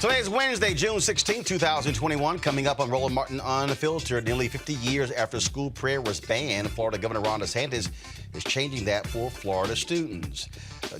Today is Wednesday, June 16, 2021. Coming up on Roland Martin Unfiltered, nearly 50 years after school prayer was banned, Florida Governor Ron DeSantis is changing that for Florida students.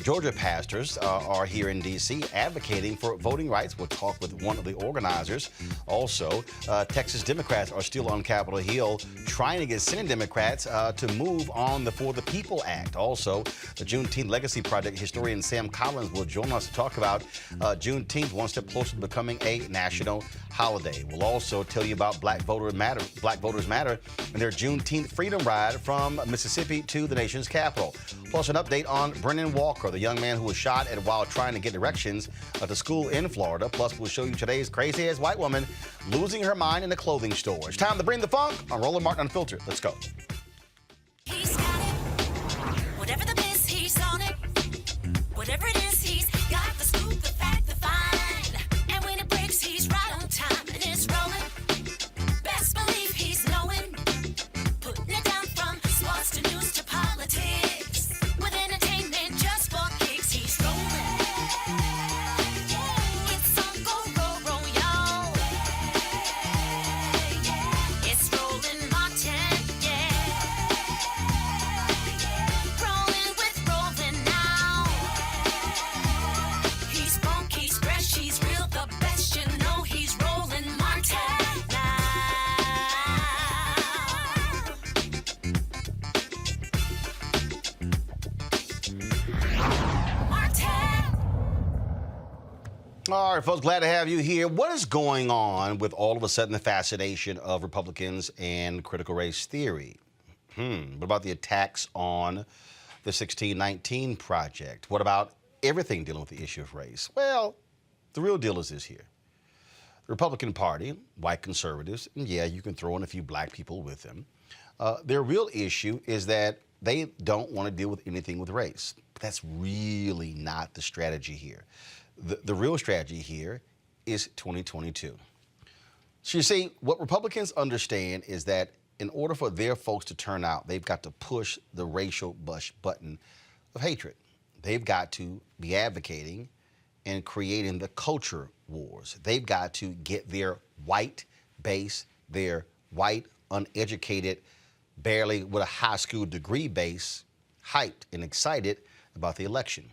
Georgia pastors are here in D.C. advocating for voting rights. We'll talk with one of the organizers. Also, Texas Democrats are still on Capitol Hill trying to get Senate Democrats to move on the For the People Act. Also, the Juneteenth Legacy Project historian Sam Collins will join us to talk about Juneteenth one step closer to becoming a national holiday. We'll also tell you about Black Voters Matter and their Juneteenth Freedom Ride from Mississippi to the nation's capital. Plus, an update on Brennan Walker, the young man who was shot while trying to get directions to school in Florida. Plus, we'll show you today's crazy-ass white woman losing her mind in a clothing store. It's time to bring the funk on Roland Martin Unfiltered. Let's go. He's got it. Whatever the biz, he's on it. Whatever it is, he's got the scoop, the fact, the find. And when it breaks, he's right on time and it's rolling. Best believe he's knowing. Putting it down from sports to news to politics. With entertainment just for kicks, he's rolling. It's on go, y'all. It's Roland Martin, Rolling with Roland now. He's funk, he's fresh, he's real, the best, you know he's Roland Martin now. Martin. All right, folks, glad to have you here. What is going on with all of a sudden the fascination of Republicans and critical race theory? What about the attacks on the 1619 Project? What about everything dealing with the issue of race? Well, the real deal is this here. The Republican Party, white conservatives, and yeah, you can throw in a few black people with them. Their real issue is that they don't want to deal with anything with race. But that's really not the strategy here. The real strategy here is 2022. So you see, what Republicans understand is that in order for their folks to turn out, they've got to push the racial button of hatred. They've got to be advocating and creating the culture wars. They've got to get their white base, their white, uneducated, barely with a high school degree base, hyped and excited about the election.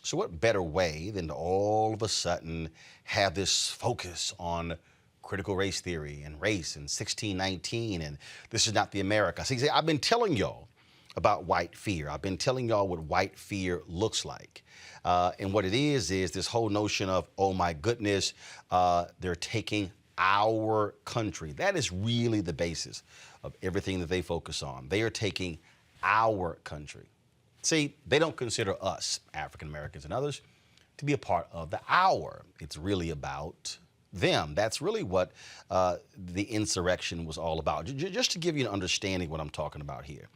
So what better way than to all of a sudden have this focus on critical race theory and race and 1619 and this is not the America. See, I've been telling y'all about white fear. I've been telling y'all what white fear looks like. And what it is this whole notion of, oh my goodness, they're taking our country. That is really the basis of everything that they focus on. They are taking our country. See, they don't consider us, African Americans and others, to be a part of the our. It's really about them. That's really what the insurrection was all about. Just to give you an understanding of what I'm talking about here.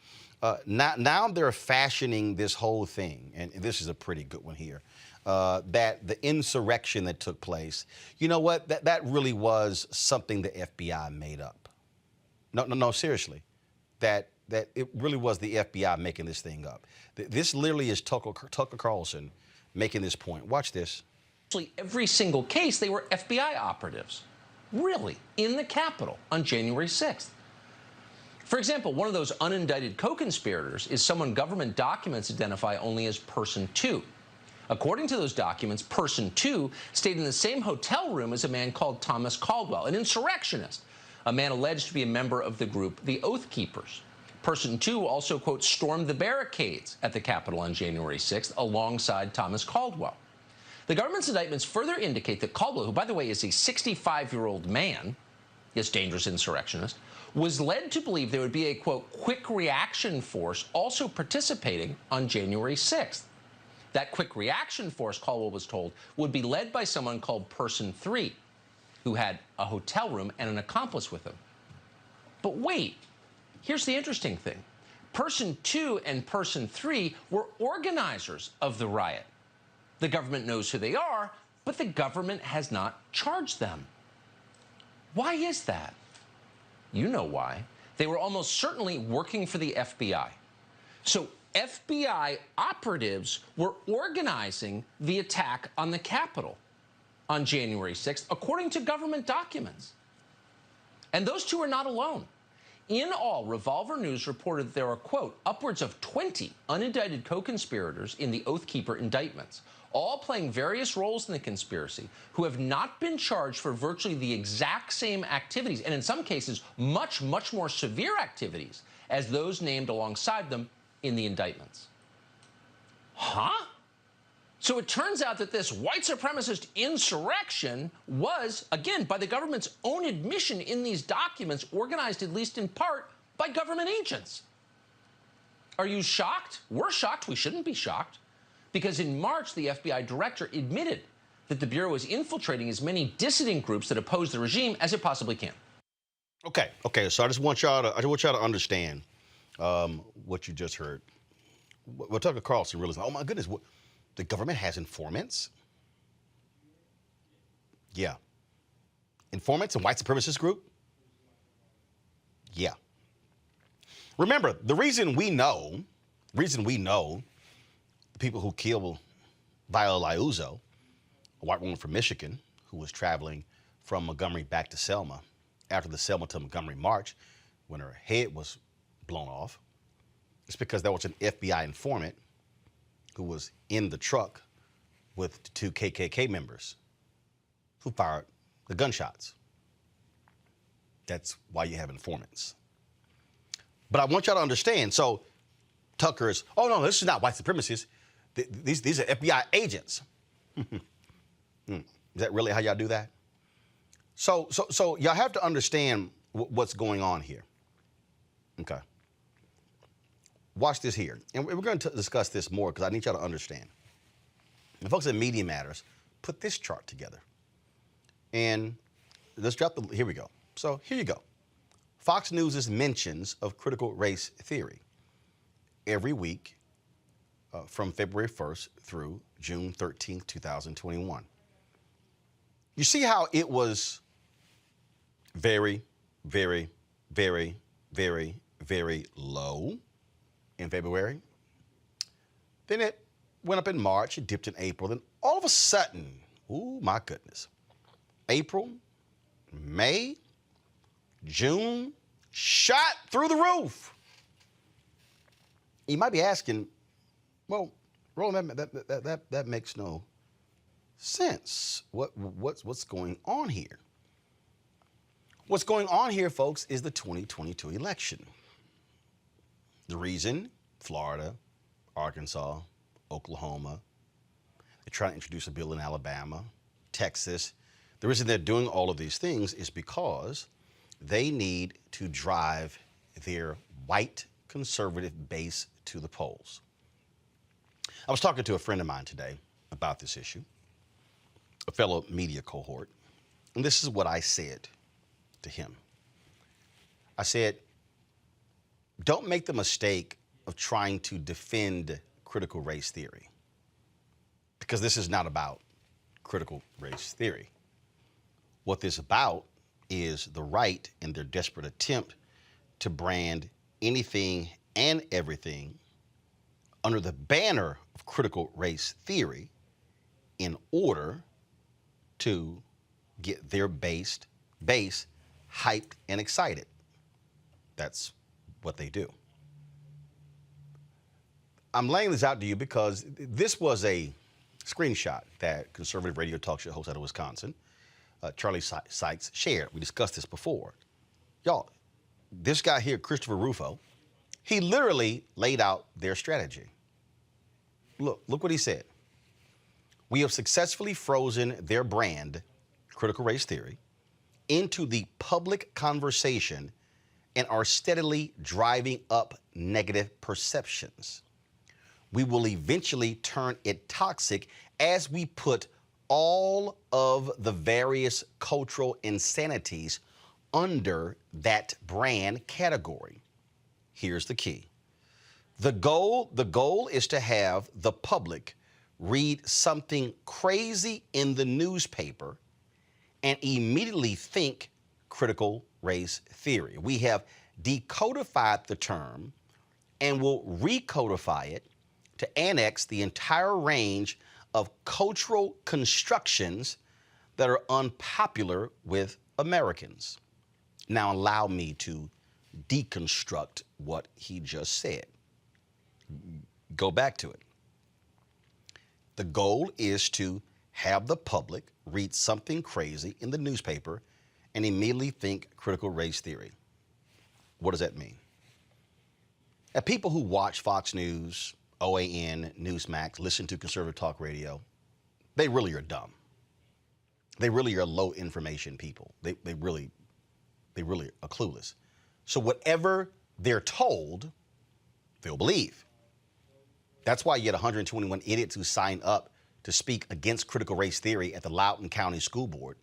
Now they're fashioning this whole thing, and this is a pretty good one here, that the insurrection that took place, you know what, that really was something the FBI made up. No, seriously, that it really was the FBI making this thing up. This literally is Tucker Carlson making this point. Watch this. Actually, every single case, they were FBI operatives. Really? In the Capitol on January 6th. For example, one of those unindicted co-conspirators is someone government documents identify only as Person 2. According to those documents, Person 2 stayed in the same hotel room as a man called Thomas Caldwell, an insurrectionist, a man alleged to be a member of the group the Oath Keepers. Person 2 also, quote, stormed the barricades at the Capitol on January 6th alongside Thomas Caldwell. The government's indictments further indicate that Caldwell, who, by the way, is a 65-year-old man, this dangerous insurrectionist, was led to believe there would be a, quote, quick reaction force also participating on January 6th. That quick reaction force, Caldwell was told, would be led by someone called Person 3, who had a hotel room and an accomplice with him. But wait, here's the interesting thing. Person 2 and Person 3 were organizers of the riot. The government knows who they are, but the government has not charged them. Why is that? You know why. They were almost certainly working for the FBI. So FBI operatives were organizing the attack on the Capitol. on January 6th, according to government documents. And those two are not alone. In all, Revolver News reported that there are, quote, upwards of 20 unindicted co-conspirators in the Oath Keeper indictments, all playing various roles in the conspiracy, who have not been charged for virtually the exact same activities, and in some cases, much, much more severe activities as those named alongside them in the indictments. Huh? So it turns out that this white supremacist insurrection was, again, by the government's own admission in these documents, organized at least in part by government agents. Are you shocked? We're shocked. We shouldn't be shocked. Because in March, the FBI director admitted that the Bureau is infiltrating as many dissident groups that oppose the regime as it possibly can. Okay. So I just want y'all to understand what you just heard. What Tucker Carlson realized, oh my goodness, the government has informants? Yeah. Informants and white supremacist group? Yeah. Remember, the reason we know the people who killed Viola Liuzzo, a white woman from Michigan who was traveling from Montgomery back to Selma after the Selma to Montgomery march when her head was blown off, it's because there was an FBI informant who was in the truck with the two KKK members who fired the gunshots. That's why you have informants. But I want y'all to understand, so Tucker's, oh no, this is not white supremacists. These are FBI agents. Is that really how y'all do that? So y'all have to understand what's going on here. Okay. Watch this here. And we're going to discuss this more because I need y'all to understand. And folks at Media Matters put this chart together. And let's drop here we go. So here you go. Fox News' mentions of critical race theory every week from February 1st through June 13th, 2021. You see how it was very, very, very, very, very low in February. Then it went up in March, it dipped in April. Then all of a sudden, oh my goodness, April, May, June, shot through the roof. You might be asking, well, Roland, that makes no sense. What's going on here? What's going on here, folks, is the 2022 election. The reason, Florida, Arkansas, Oklahoma, they're trying to introduce a bill in Alabama, Texas. The reason they're doing all of these things is because they need to drive their white conservative base to the polls. I was talking to a friend of mine today about this issue, a fellow media cohort, and this is what I said to him. I said, don't make the mistake of trying to defend critical race theory, because this is not about critical race theory. What this is about is the right in their desperate attempt to brand anything and everything under the banner of critical race theory in order to get their base hyped and excited. That's what they do. I'm laying this out to you because this was a screenshot that conservative radio talk show host out of Wisconsin, Charlie Sykes, shared. We discussed this before. Y'all, this guy here, Christopher Rufo, he literally laid out their strategy. Look what he said. We have successfully frozen their brand, critical race theory, into the public conversation and are steadily driving up negative perceptions. We will eventually turn it toxic as we put all of the various cultural insanities under that brand category. Here's the key. The goal is to have the public read something crazy in the newspaper and immediately think critical race theory. We have decodified the term and will recodify it to annex the entire range of cultural constructions that are unpopular with Americans. Now allow me to deconstruct what he just said. Go back to it. The goal is to have the public read something crazy in the newspaper and immediately think critical race theory. What does that mean? And people who watch Fox News, OAN, Newsmax, listen to conservative talk radio, they really are dumb. They really are low information people. They really are clueless. So whatever they're told, they'll believe. That's why you had 121 idiots who signed up to speak against critical race theory at the Loudoun County School Board,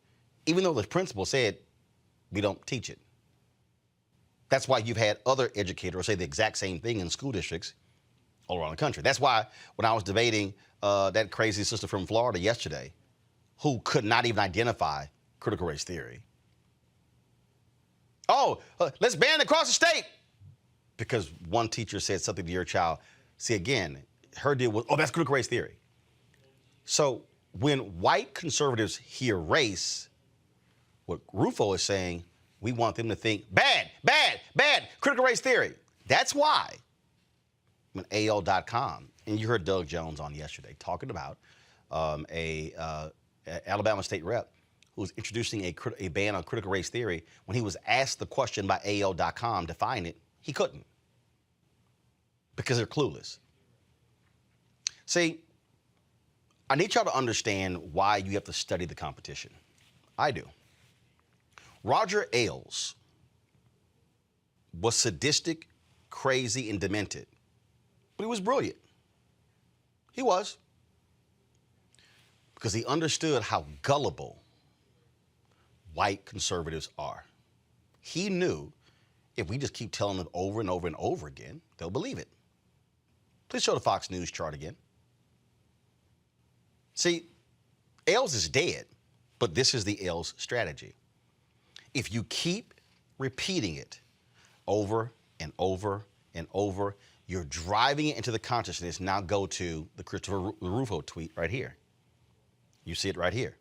even though the principal said, we don't teach it. That's why you've had other educators say the exact same thing in school districts all around the country. That's why when I was debating that crazy sister from Florida yesterday, who could not even identify critical race theory. Oh, let's ban it across the state. Because one teacher said something to your child. See, again, her deal was, oh, that's critical race theory. So when white conservatives hear race, what Rufo is saying, we want them to think bad, bad, bad, critical race theory. That's why when AL.com, and you heard Doug Jones on yesterday talking about Alabama state rep who was introducing a ban on critical race theory. When he was asked the question by AL.com, define it, he couldn't because they're clueless. See, I need y'all to understand why you have to study the competition. I do. Roger Ailes was sadistic, crazy, and demented, but he was brilliant. He was. Because he understood how gullible white conservatives are. He knew if we just keep telling them over and over and over again, they'll believe it. Please show the Fox News chart again. See, Ailes is dead, but this is the Ailes strategy. If you keep repeating it over and over and over, you're driving it into the consciousness. Now go to the Christopher Rufo tweet right here. You see it right here.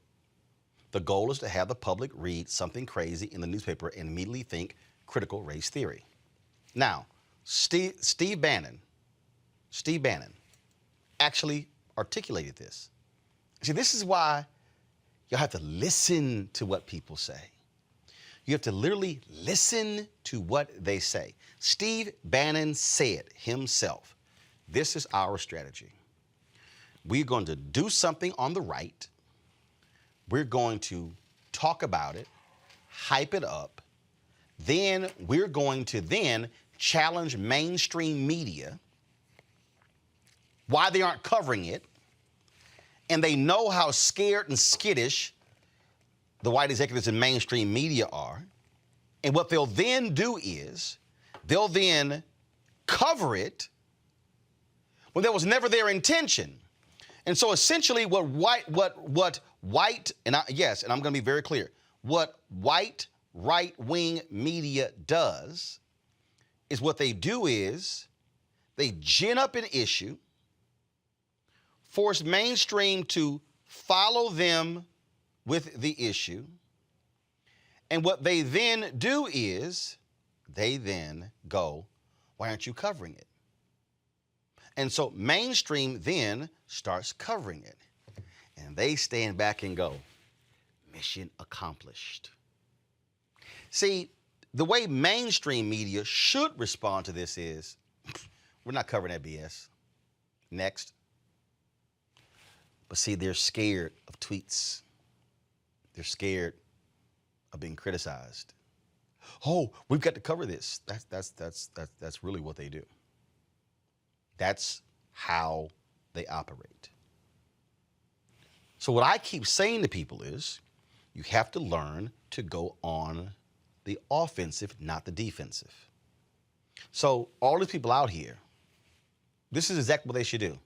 The goal is to have the public read something crazy in the newspaper and immediately think critical race theory. Now, Steve Bannon actually articulated this. See, this is why you have to listen to what people say. You have to literally listen to what they say. Steve Bannon said himself, this is our strategy. We're going to do something on the right. We're going to talk about it, hype it up. Then we're going to then challenge mainstream media why they aren't covering it. And they know how scared and skittish the white executives in mainstream media are. And what they'll then do is they'll then cover it when that was never their intention. And so essentially what white, and I'm going to be very clear, what white right-wing media does is what they do is they gin up an issue, force mainstream to follow them with the issue. And what they then do is they then go, why aren't you covering it? And so mainstream then starts covering it. And they stand back and go, mission accomplished. See, the way mainstream media should respond to this is, we're not covering that BS. Next. But see, they're scared of tweets. They're scared of being criticized. Oh, we've got to cover this. That's really what they do. That's how they operate. So what I keep saying to people is, you have to learn to go on the offensive, not the defensive. So all these people out here, this is exactly what they should do.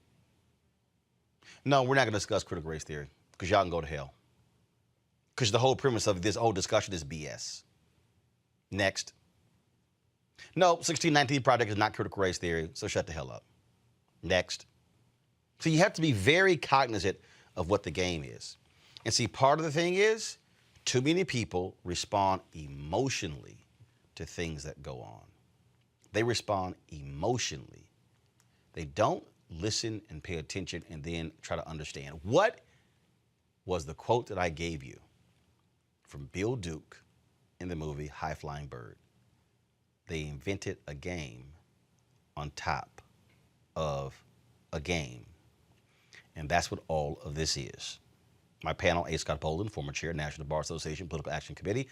No, we're not going to discuss critical race theory because y'all can go to hell. Because the whole premise of this whole discussion is BS. Next. No, 1619 Project is not critical race theory, so shut the hell up. Next. So you have to be very cognizant of what the game is. And see, part of the thing is, too many people respond emotionally to things that go on. They respond emotionally. They don't listen and pay attention and then try to understand. What was the quote that I gave you from Bill Duke in the movie High Flying Bird? They invented a game on top of a game. And that's what all of this is. My panel, A. Scott Boland, former chair, National Bar Association Political Action Committee.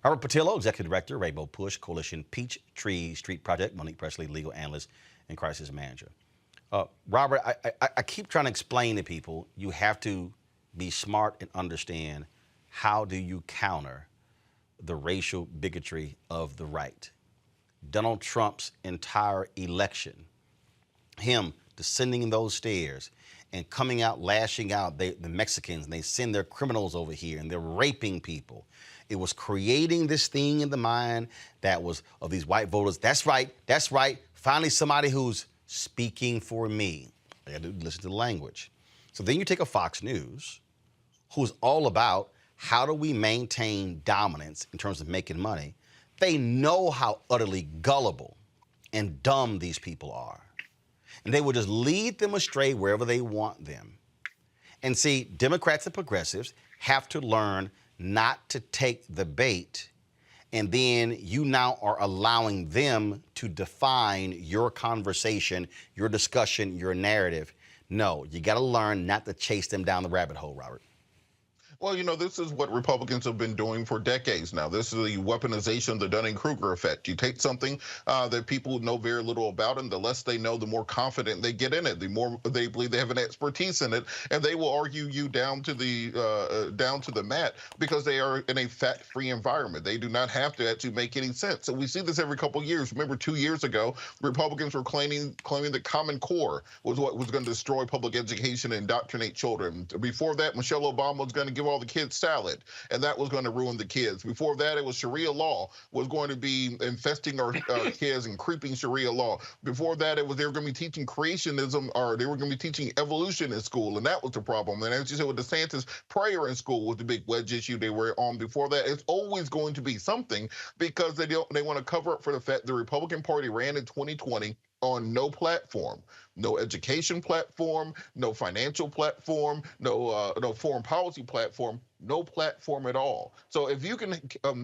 Robert Patillo, Executive Director, Rainbow Push, Coalition Peachtree Street Project. Monique Presley, Legal Analyst and Crisis Manager. Robert, I keep trying to explain to people, you have to be smart and understand how do you counter the racial bigotry of the right. Donald Trump's entire election, him descending those stairs and coming out, lashing out, the Mexicans, and they send their criminals over here and they're raping people. It was creating this thing in the mind that was of these white voters. That's right, that's right. Finally, somebody who's speaking for me. I got to listen to the language. So then you take a Fox News, who's all about how do we maintain dominance in terms of making money. They know how utterly gullible and dumb these people are. And they will just lead them astray wherever they want them. And see, Democrats and progressives have to learn not to take the bait, and then you now are allowing them to define your conversation, your discussion, your narrative. No, you got to learn not to chase them down the rabbit hole, Robert. Well, you know, this is what Republicans have been doing for decades now. This is the weaponization of the Dunning-Kruger effect. You take something that people know very little about, and the less they know, the more confident they get in it, the more they believe they have an expertise in it, and they will argue you down to the mat because they are in a fact-free environment. They do not have to actually make any sense. And we see this every couple of years. Remember, 2 years ago, Republicans were claiming that Common Core was what was going to destroy public education and indoctrinate children. Before that, Michelle Obama was going to give all the kids salad, and that was going to ruin the kids. Before that, it was Sharia law was going to be infesting our kids and creeping Sharia law. Before that, it was they were going to be teaching creationism, or they were going to be teaching evolution in school, and that was the problem. And as you said with DeSantis, prayer in school was the big wedge issue they were on. Before that, it's always going to be something because they want to cover up for the fact the Republican Party ran in 2020 on no platform, no education platform, no financial platform, no foreign policy platform, no platform at all. So if you can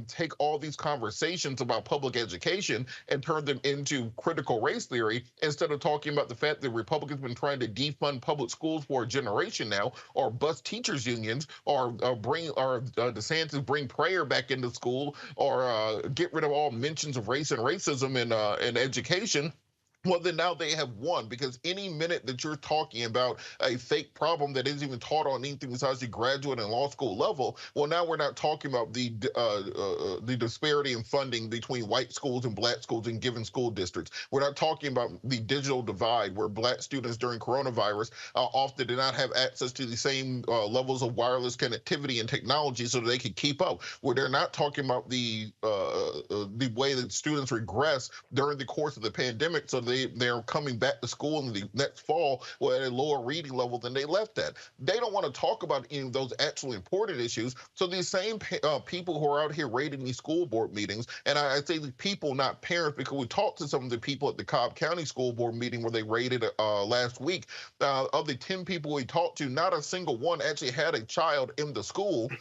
take all these conversations about public education and turn them into critical race theory, instead of talking about the fact that Republicans have been trying to defund public schools for a generation now, or bust teachers unions, or DeSantis bring prayer back into school, or get rid of all mentions of race and racism in education, well, then now they have won, because any minute that you're talking about a fake problem that isn't even taught on anything besides the graduate and law school level, well, now we're not talking about the disparity in funding between white schools and black schools in given school districts. We're not talking about the digital divide, where black students during coronavirus often did not have access to the same levels of wireless connectivity and technology so that they could keep up. Where they're not talking about the way that students regress during the course of the pandemic, so they're coming back to school in the next fall at a lower reading level than they left at. They don't want to talk about any of those actually important issues. So these same people who are out here raiding these school board meetings, and I say the people, not parents, because we talked to some of the people at the Cobb County School Board meeting where they raided last week. Of the 10 people we talked to, not a single one actually had a child in the school,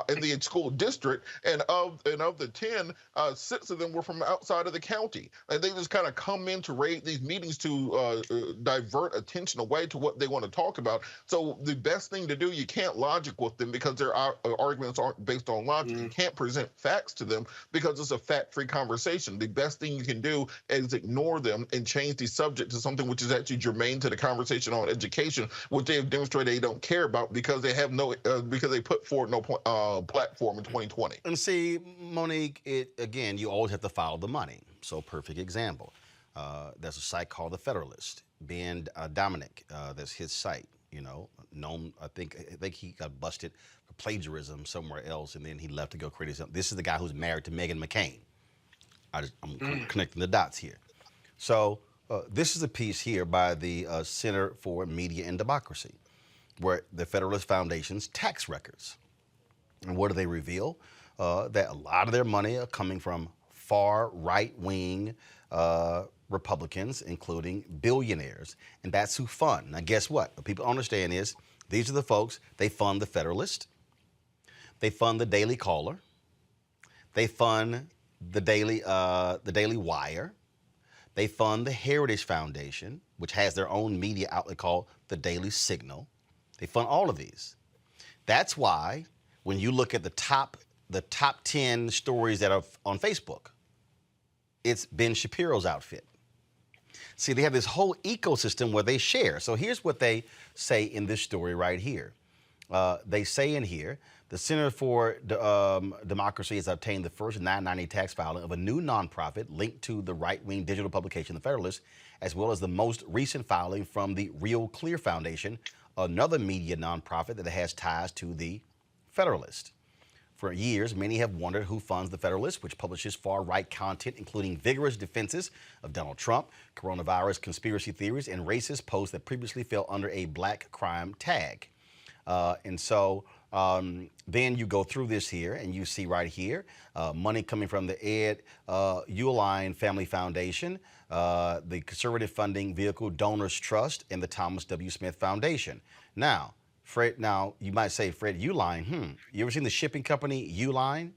in the school district, and of the 10, 6 of them were from outside of the county. And they just kind of come in to raid these meetings to divert attention away to what they want to talk about. So the best thing to do, you can't logic with them because their arguments aren't based on logic. You can't present facts to them because it's a fact-free conversation. The best thing you can do is ignore them and change the subject to something which is actually germane to the conversation on education, which they have demonstrated they don't care about because they have no because they put forward no platform in 2020. And see, Monique, again, you always have to follow the money. So perfect example. There's a site called The Federalist. Ben Dominic, that's his site, known, I think he got busted for plagiarism somewhere else, and then he left to go create something. This is the guy who's married to Meghan McCain. I'm connecting the dots here. So this is a piece here by the Center for Media and Democracy, where the Federalist Foundation's tax records And what do they reveal? That a lot of their money are coming from far right-wing Republicans, including billionaires. And that's who fund. Now, guess what? What people understand is these are the folks, they fund the Federalist, they fund the Daily Caller, they fund the Daily Wire, they fund the Heritage Foundation, which has their own media outlet called the Daily Signal. They fund all of these. That's why when you look at the top 10 stories that are on Facebook, it's Ben Shapiro's outfit. See, they have this whole ecosystem where they share. So here's what they say in this story right here. They say in here, the Center for Democracy has obtained the first 990 tax filing of a new nonprofit linked to the right-wing digital publication, The Federalist, as well as the most recent filing from the Real Clear Foundation, another media nonprofit that has ties to the Federalist. For years, many have wondered who funds The Federalist, which publishes far-right content, including vigorous defenses of Donald Trump, coronavirus conspiracy theories, and racist posts that previously fell under a black crime tag. Then you go through this here, and you see right here, money coming from the Ed Uline Family Foundation, the conservative funding vehicle Donors Trust, and the Thomas W. Smith Foundation. Now, you might say, Fred Uline, you ever seen the shipping company Uline?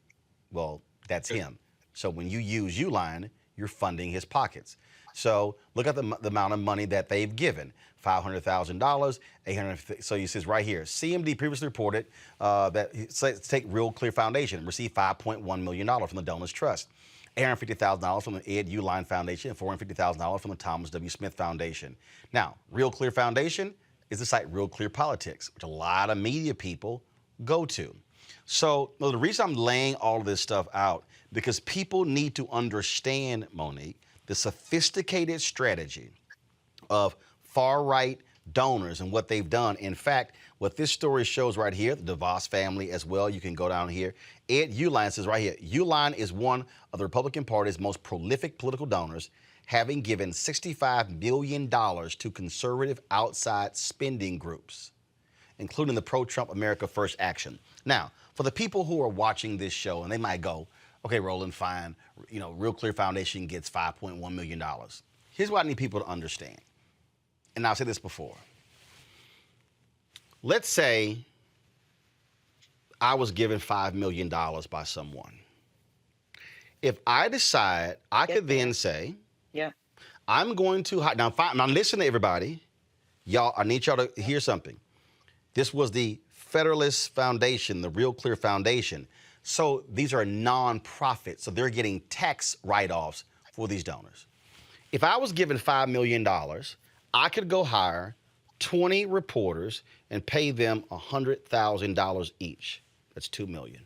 Well, that's him. So when you use Uline, you're funding his pockets. So look at the amount of money that they've given. $500,000, $850,000. So he says right here, CMD previously reported that, let's take Real Clear Foundation, received $5.1 million from the Donors Trust, $850,000 from the Ed Uline Foundation, and $450,000 from the Thomas W. Smith Foundation. Now, Real Clear Foundation is the site Real Clear Politics, which a lot of media people go to. So the reason I'm laying all of this stuff out, because people need to understand, Monique, the sophisticated strategy of far-right donors and what they've done. In fact, what this story shows right here, the DeVos family as well, you can go down here. Ed Uline says right here, Uline is one of the Republican Party's most prolific political donors, having given $65 million to conservative outside spending groups, including the pro-Trump America First Action. Now, for the people who are watching this show, and they might go, okay, Roland, fine, Real Clear Foundation gets $5.1 million. Here's what I need people to understand. And I've said this before. Let's say I was given $5 million by someone. If I decide, I could then say, I'm going to, now listen to everybody. Y'all, I need y'all to hear something. This was the Federalist Foundation, the Real Clear Foundation. So these are nonprofits, so they're getting tax write-offs for these donors. If I was given $5 million, I could go hire 20 reporters and pay them $100,000 each. That's $2 million.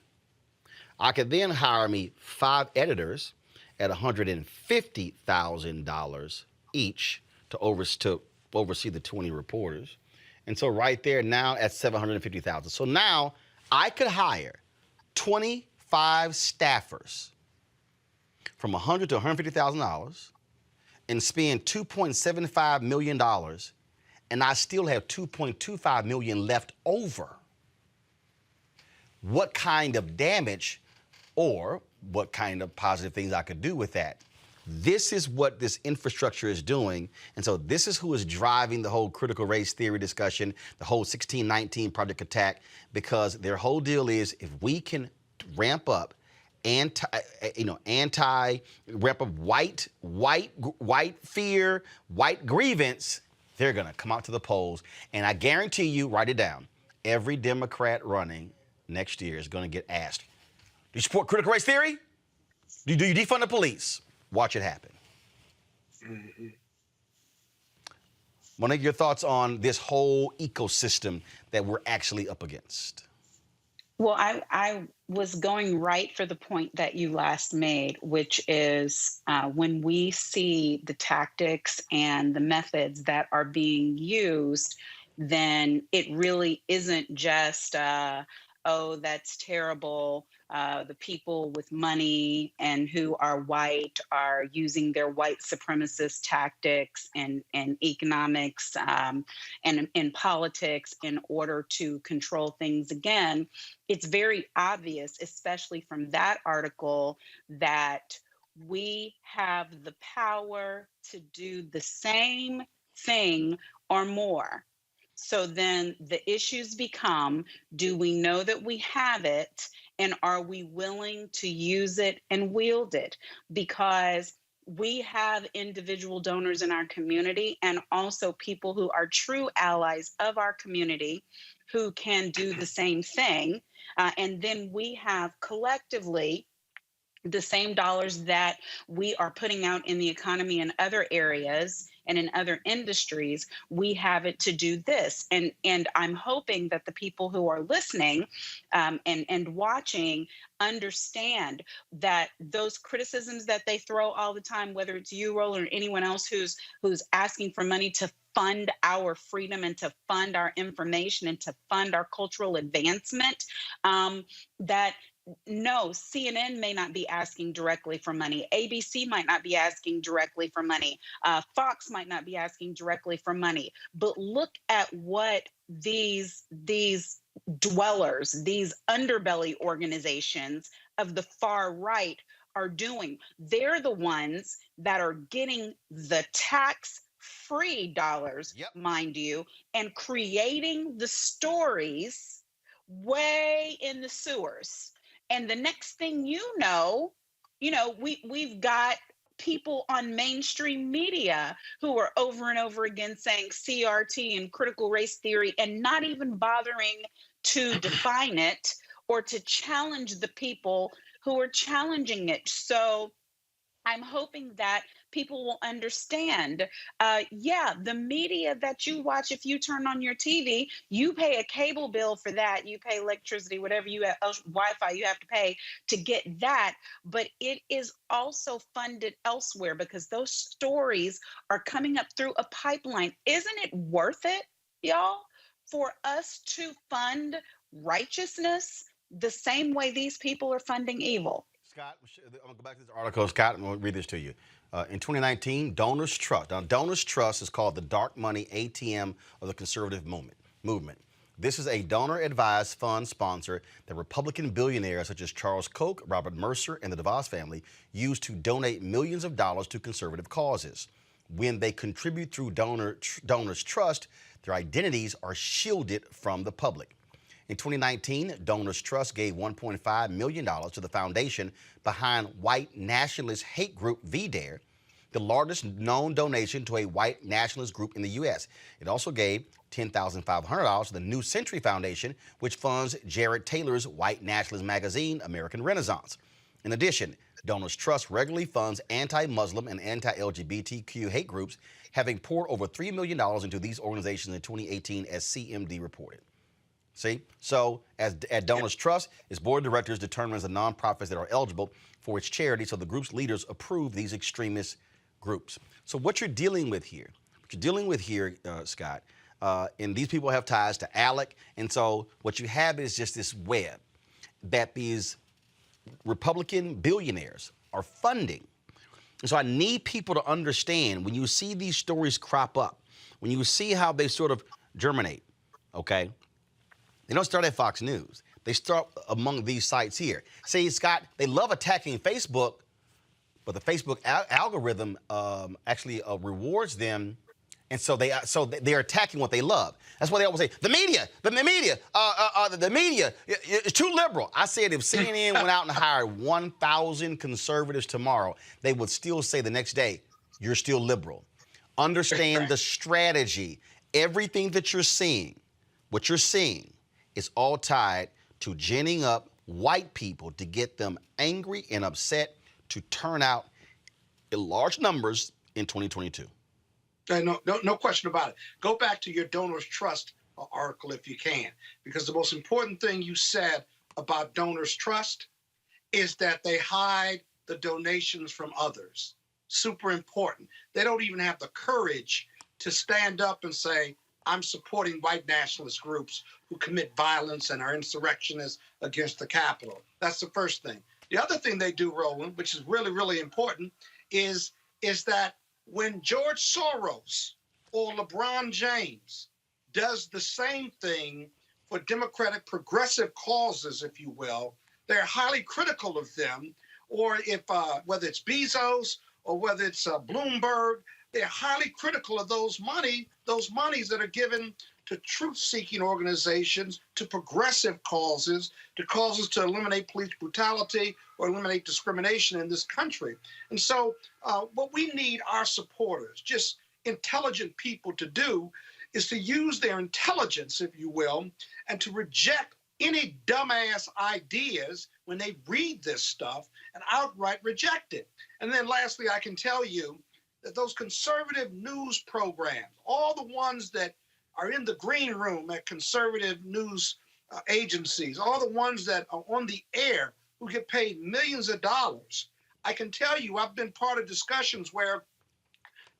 I could then hire me 5 editors at $150,000 each to oversee the 20 reporters. And so right there now at $750,000. So now I could hire 25 staffers from $100,000 to $150,000 and spend $2.75 million, and I still have $2.25 million left over. What kind of damage or what kind of positive things I could do with that? This is what this infrastructure is doing. And so this is who is driving the whole critical race theory discussion, the whole 1619 Project attack, because their whole deal is if we can ramp up white fear, white grievance, they're going to come out to the polls. And I guarantee you, write it down, every Democrat running next year is going to get asked, do you support critical race theory? Do you defund the police? Watch it happen. Mm-hmm. Monique, your thoughts on this whole ecosystem that we're actually up against? Well, I was going right for the point that you last made, which is when we see the tactics and the methods that are being used, then it really isn't just, oh, that's terrible. The people with money and who are white are using their white supremacist tactics and economics and in politics in order to control things again. It's very obvious, especially from that article, that we have the power to do the same thing or more. So then the issues become, do we know that we have it, and are we willing to use it and wield it? Because we have individual donors in our community and also people who are true allies of our community who can do the same thing. And then we have collectively the same dollars that we are putting out in the economy in other areas and in other industries, we have it to do this. And I'm hoping that the people who are listening and watching understand that those criticisms that they throw all the time, whether it's you, Roland, or anyone else who's asking for money to fund our freedom and to fund our information and to fund our cultural advancement, that no, CNN may not be asking directly for money. ABC might not be asking directly for money. Fox might not be asking directly for money. But look at what these dwellers, these underbelly organizations of the far right are doing. They're the ones that are getting the tax-free dollars, mind you, and creating the stories way in the sewers. And the next thing you know, we've got people on mainstream media who are over and over again saying CRT and critical race theory and not even bothering to define it or to challenge the people who are challenging it. So I'm hoping that people will understand, the media that you watch, if you turn on your TV, you pay a cable bill for that, you pay electricity, whatever you have, Wi-Fi you have to pay to get that, but it is also funded elsewhere because those stories are coming up through a pipeline. Isn't it worth it, y'all, for us to fund righteousness the same way these people are funding evil? Scott, I'm going to go back to this article. Scott, I'm going to read this to you. In 2019, Donors Trust. Now, Donors Trust is called the dark money ATM of the conservative movement. This is a donor-advised fund sponsor that Republican billionaires such as Charles Koch, Robert Mercer, and the DeVos family use to donate millions of dollars to conservative causes. When they contribute through Donors Trust, their identities are shielded from the public. In 2019, Donors Trust gave $1.5 million to the foundation behind white nationalist hate group VDARE, the largest known donation to a white nationalist group in the U.S. It also gave $10,500 to the New Century Foundation, which funds Jared Taylor's white nationalist magazine, American Renaissance. In addition, Donors Trust regularly funds anti-Muslim and anti-LGBTQ hate groups, having poured over $3 million into these organizations in 2018, as CMD reported. See, so at Donors Trust, its board of directors determines the nonprofits that are eligible for its charity, so the group's leaders approve these extremist groups. So what you're dealing with here, Scott, and these people have ties to ALEC, and so what you have is just this web that these Republican billionaires are funding. And so I need people to understand, when you see these stories crop up, when you see how they sort of germinate, okay? They don't start at Fox News. They start among these sites here. See, Scott, they love attacking Facebook, but the Facebook algorithm actually rewards them, and so they're attacking what they love. That's why they always say the media is too liberal. I said if CNN went out and hired 1,000 conservatives tomorrow, they would still say the next day, "You're still liberal." Understand the strategy. Everything that you're seeing, what you're seeing, is all tied to ginning up white people to get them angry and upset to turn out in large numbers in 2022. No question about it. Go back to your Donors Trust article if you can, because the most important thing you said about Donors Trust is that they hide the donations from others. Super important. They don't even have the courage to stand up and say, I'm supporting white nationalist groups who commit violence and are insurrectionists against the Capitol. That's the first thing. The other thing they do, Roland, which is really, really important, is that when George Soros or LeBron James does the same thing for democratic progressive causes, if you will, they're highly critical of them. Or if whether it's Bezos or whether it's Bloomberg, they're highly critical of those monies that are given to truth-seeking organizations, to progressive causes, to causes to eliminate police brutality or eliminate discrimination in this country. And so what we need our supporters, just intelligent people, to do is to use their intelligence, if you will, and to reject any dumbass ideas when they read this stuff and outright reject it. And then lastly, I can tell you that those conservative news programs, all the ones that are in the green room at conservative news agencies, all the ones that are on the air who get paid millions of dollars, I can tell you I've been part of discussions where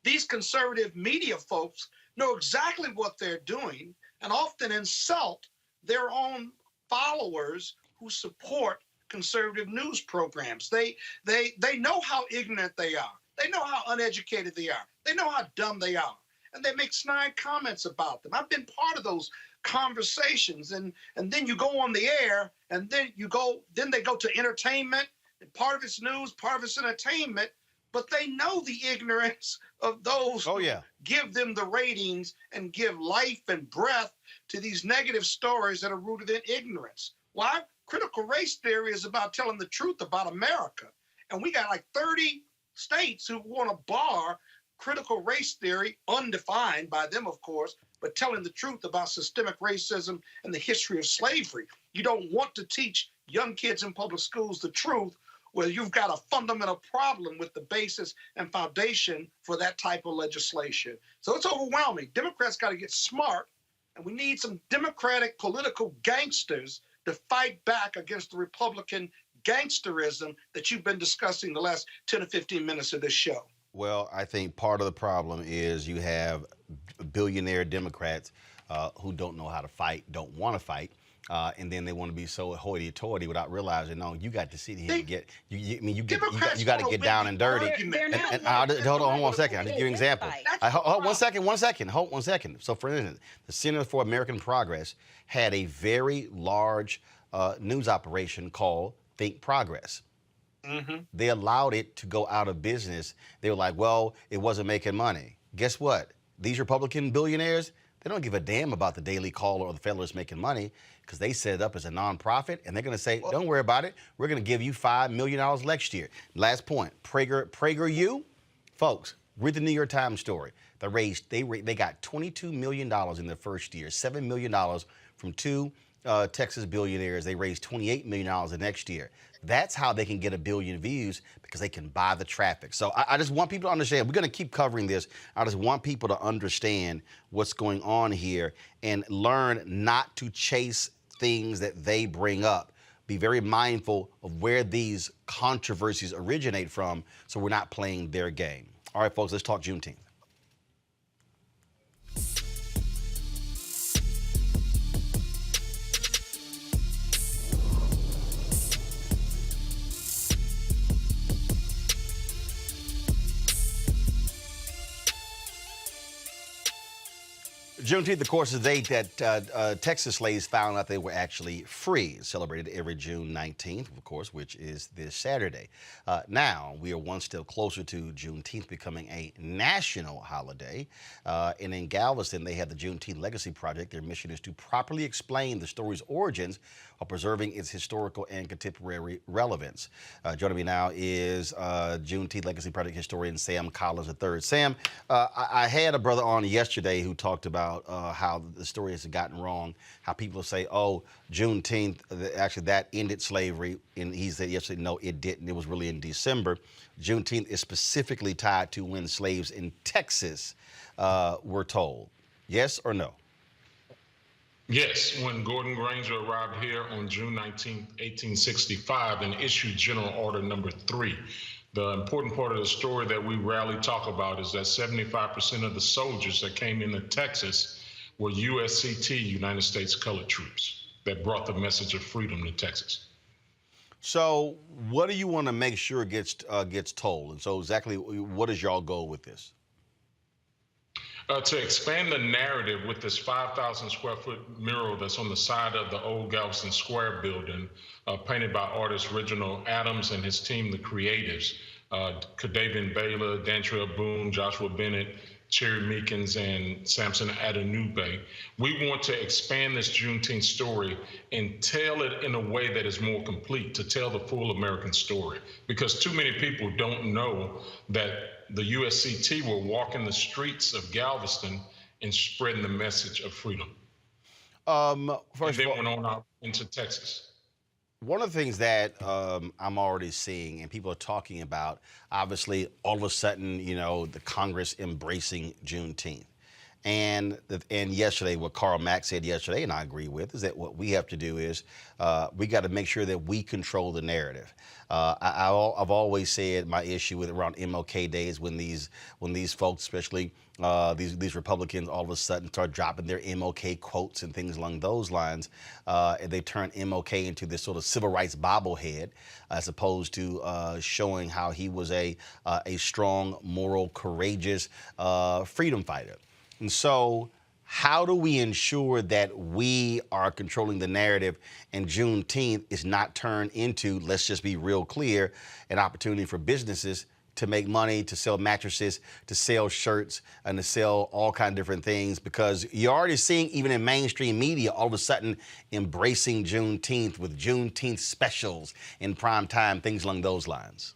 these conservative media folks know exactly what they're doing and often insult their own followers who support conservative news programs. They know how ignorant they are. They know how uneducated they are. They know how dumb they are. And they make snide comments about them. I've been part of those conversations. And then you go on the air, and then they go to entertainment, and part of it's news, part of it's entertainment, but they know the ignorance of those who give them the ratings and give life and breath to these negative stories that are rooted in ignorance. Why? Critical race theory is about telling the truth about America. And we got like 30 states who want to bar critical race theory, undefined by them, of course, but telling the truth about systemic racism and the history of slavery. You don't want to teach young kids in public schools the truth, where you've got a fundamental problem with the basis and foundation for that type of legislation. So it's overwhelming. Democrats got to get smart, and we need some Democratic political gangsters to fight back against the Republican gangsterism that you've been discussing the last 10 or 15 minutes of this show. Well, I think part of the problem is you have billionaire Democrats who don't know how to fight, don't want to fight. And then they want to be so hoity-toity without realizing, no, you got to sit here and get, you got to get down and dirty. Hold on one second. I'll just give you an example. Hold one second. So, for instance, the Center for American Progress had a very large news operation called Think Progress. They allowed it to go out of business. They were like, well, it wasn't making money. Guess what? These Republican billionaires, they don't give a damn about the Daily Caller or the Federalist making money, because they set it up as a nonprofit, and they're going to say, don't worry about it. We're going to give you $5 million next year. Last point, PragerU, folks, read the New York Times story. They got $22 million in their first year, $7 million from two Texas billionaires. They raised $28 million the next year. That's how they can get 1 billion views, because they can buy the traffic. So I just want people to understand. We're going to keep covering this. I just want people to understand what's going on here and learn not to chase things that they bring up. Be very mindful of where these controversies originate from, so we're not playing their game. All right, folks, let's talk Juneteenth. Juneteenth, of course, is the date that Texas slaves found out they were actually free. It's celebrated every June 19th, of course, which is this Saturday. Now, we are one step closer to Juneteenth becoming a national holiday. And in Galveston, they have the Juneteenth Legacy Project. Their mission is to properly explain the story's origins while preserving its historical and contemporary relevance. Joining me now is Juneteenth Legacy Project historian Sam Collins III. Sam, I had a brother on yesterday who talked about how the story has gotten wrong, how people say, oh, Juneteenth, actually that ended slavery, and he said yesterday, no, it didn't. It was really in December. Juneteenth is specifically tied to when slaves in Texas were told. Yes or no? Yes, when Gordon Granger arrived here on June 19, 1865, and issued General Order Number 3. The important part of the story that we rarely talk about is that 75% of the soldiers that came into Texas were USCT, United States Colored Troops, that brought the message of freedom to Texas. So, what do you want to make sure gets told? And so, exactly, what is y'all goal with this? To expand the narrative with this 5,000 square foot mural that's on the side of the old Galveston Square building, painted by artist Reginald Adams and his team, the creatives, Kadavian Baylor, Dantrell Boone, Joshua Bennett, Cherry Meekins, and Samson Adenube. We want to expand this Juneteenth story and tell it in a way that is more complete, to tell the full American story, because too many people don't know that the USCT were walking the streets of Galveston and spreading the message of freedom. First and then of all, went on out into Texas. one of the things that I'm already seeing and people are talking about, obviously, all of a sudden, the Congress embracing Juneteenth. And yesterday, what Karl Mack said yesterday, and I agree with, is that what we have to do is we got to make sure that we control the narrative. I've always said my issue with around MLK days when these folks, especially these Republicans, all of a sudden start dropping their MLK quotes and things along those lines, and they turn MLK into this sort of civil rights bobblehead, as opposed to showing how he was a strong, moral, courageous freedom fighter. And so, how do we ensure that we are controlling the narrative and Juneteenth is not turned into, let's just be real clear, an opportunity for businesses to make money, to sell mattresses, to sell shirts, and to sell all kinds of different things? Because you're already seeing, even in mainstream media, all of a sudden embracing Juneteenth with Juneteenth specials in prime time, things along those lines.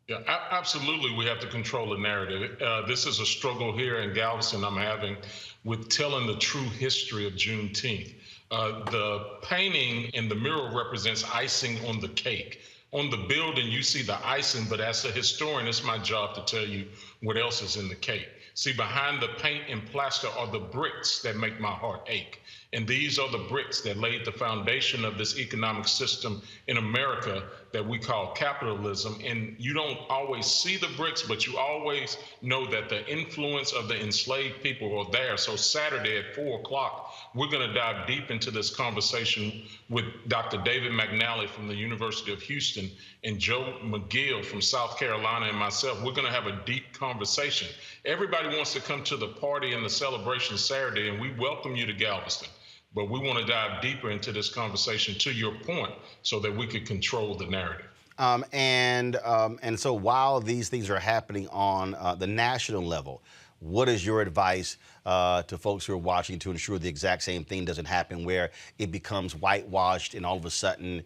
Yeah, absolutely. We have to control the narrative. This is a struggle here in Galveston I'm having with telling the true history of Juneteenth. The painting in the mural represents icing on the cake. On the building, you see the icing, but as a historian, it's my job to tell you what else is in the cake. See, behind the paint and plaster are the bricks that make my heart ache. And these are the bricks that laid the foundation of this economic system in America that we call capitalism. And you don't always see the bricks, but you always know that the influence of the enslaved people are there. So Saturday at 4 o'clock, we're going to dive deep into this conversation with Dr. David McNally from the University of Houston and Joe McGill from South Carolina and myself. We're going to have a deep conversation. Everybody wants to come to the party and the celebration Saturday, and we welcome you to Galveston. But we want to dive deeper into this conversation, to your point, so that we could control the narrative. And so while these things are happening on the national level, what is your advice to folks who are watching to ensure the exact same thing doesn't happen, where it becomes whitewashed and all of a sudden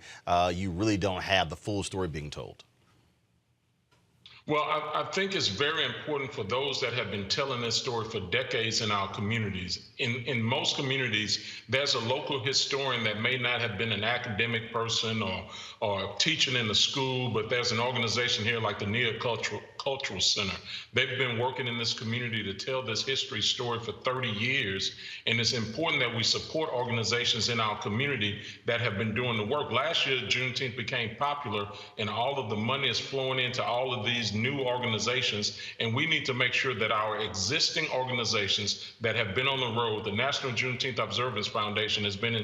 you really don't have the full story being told? Well, I think it's very important for those that have been telling this story for decades in our communities. In most communities, there's a local historian that may not have been an academic person or teaching in the school, but there's an organization here like the Cultural Center. They've been working in this community to tell this history story for 30 years, and it's important that we support organizations in our community that have been doing the work. Last year, Juneteenth became popular, and all of the money is flowing into all of these new organizations, and we need to make sure that our existing organizations that have been on the road, the National Juneteenth Observance Foundation has been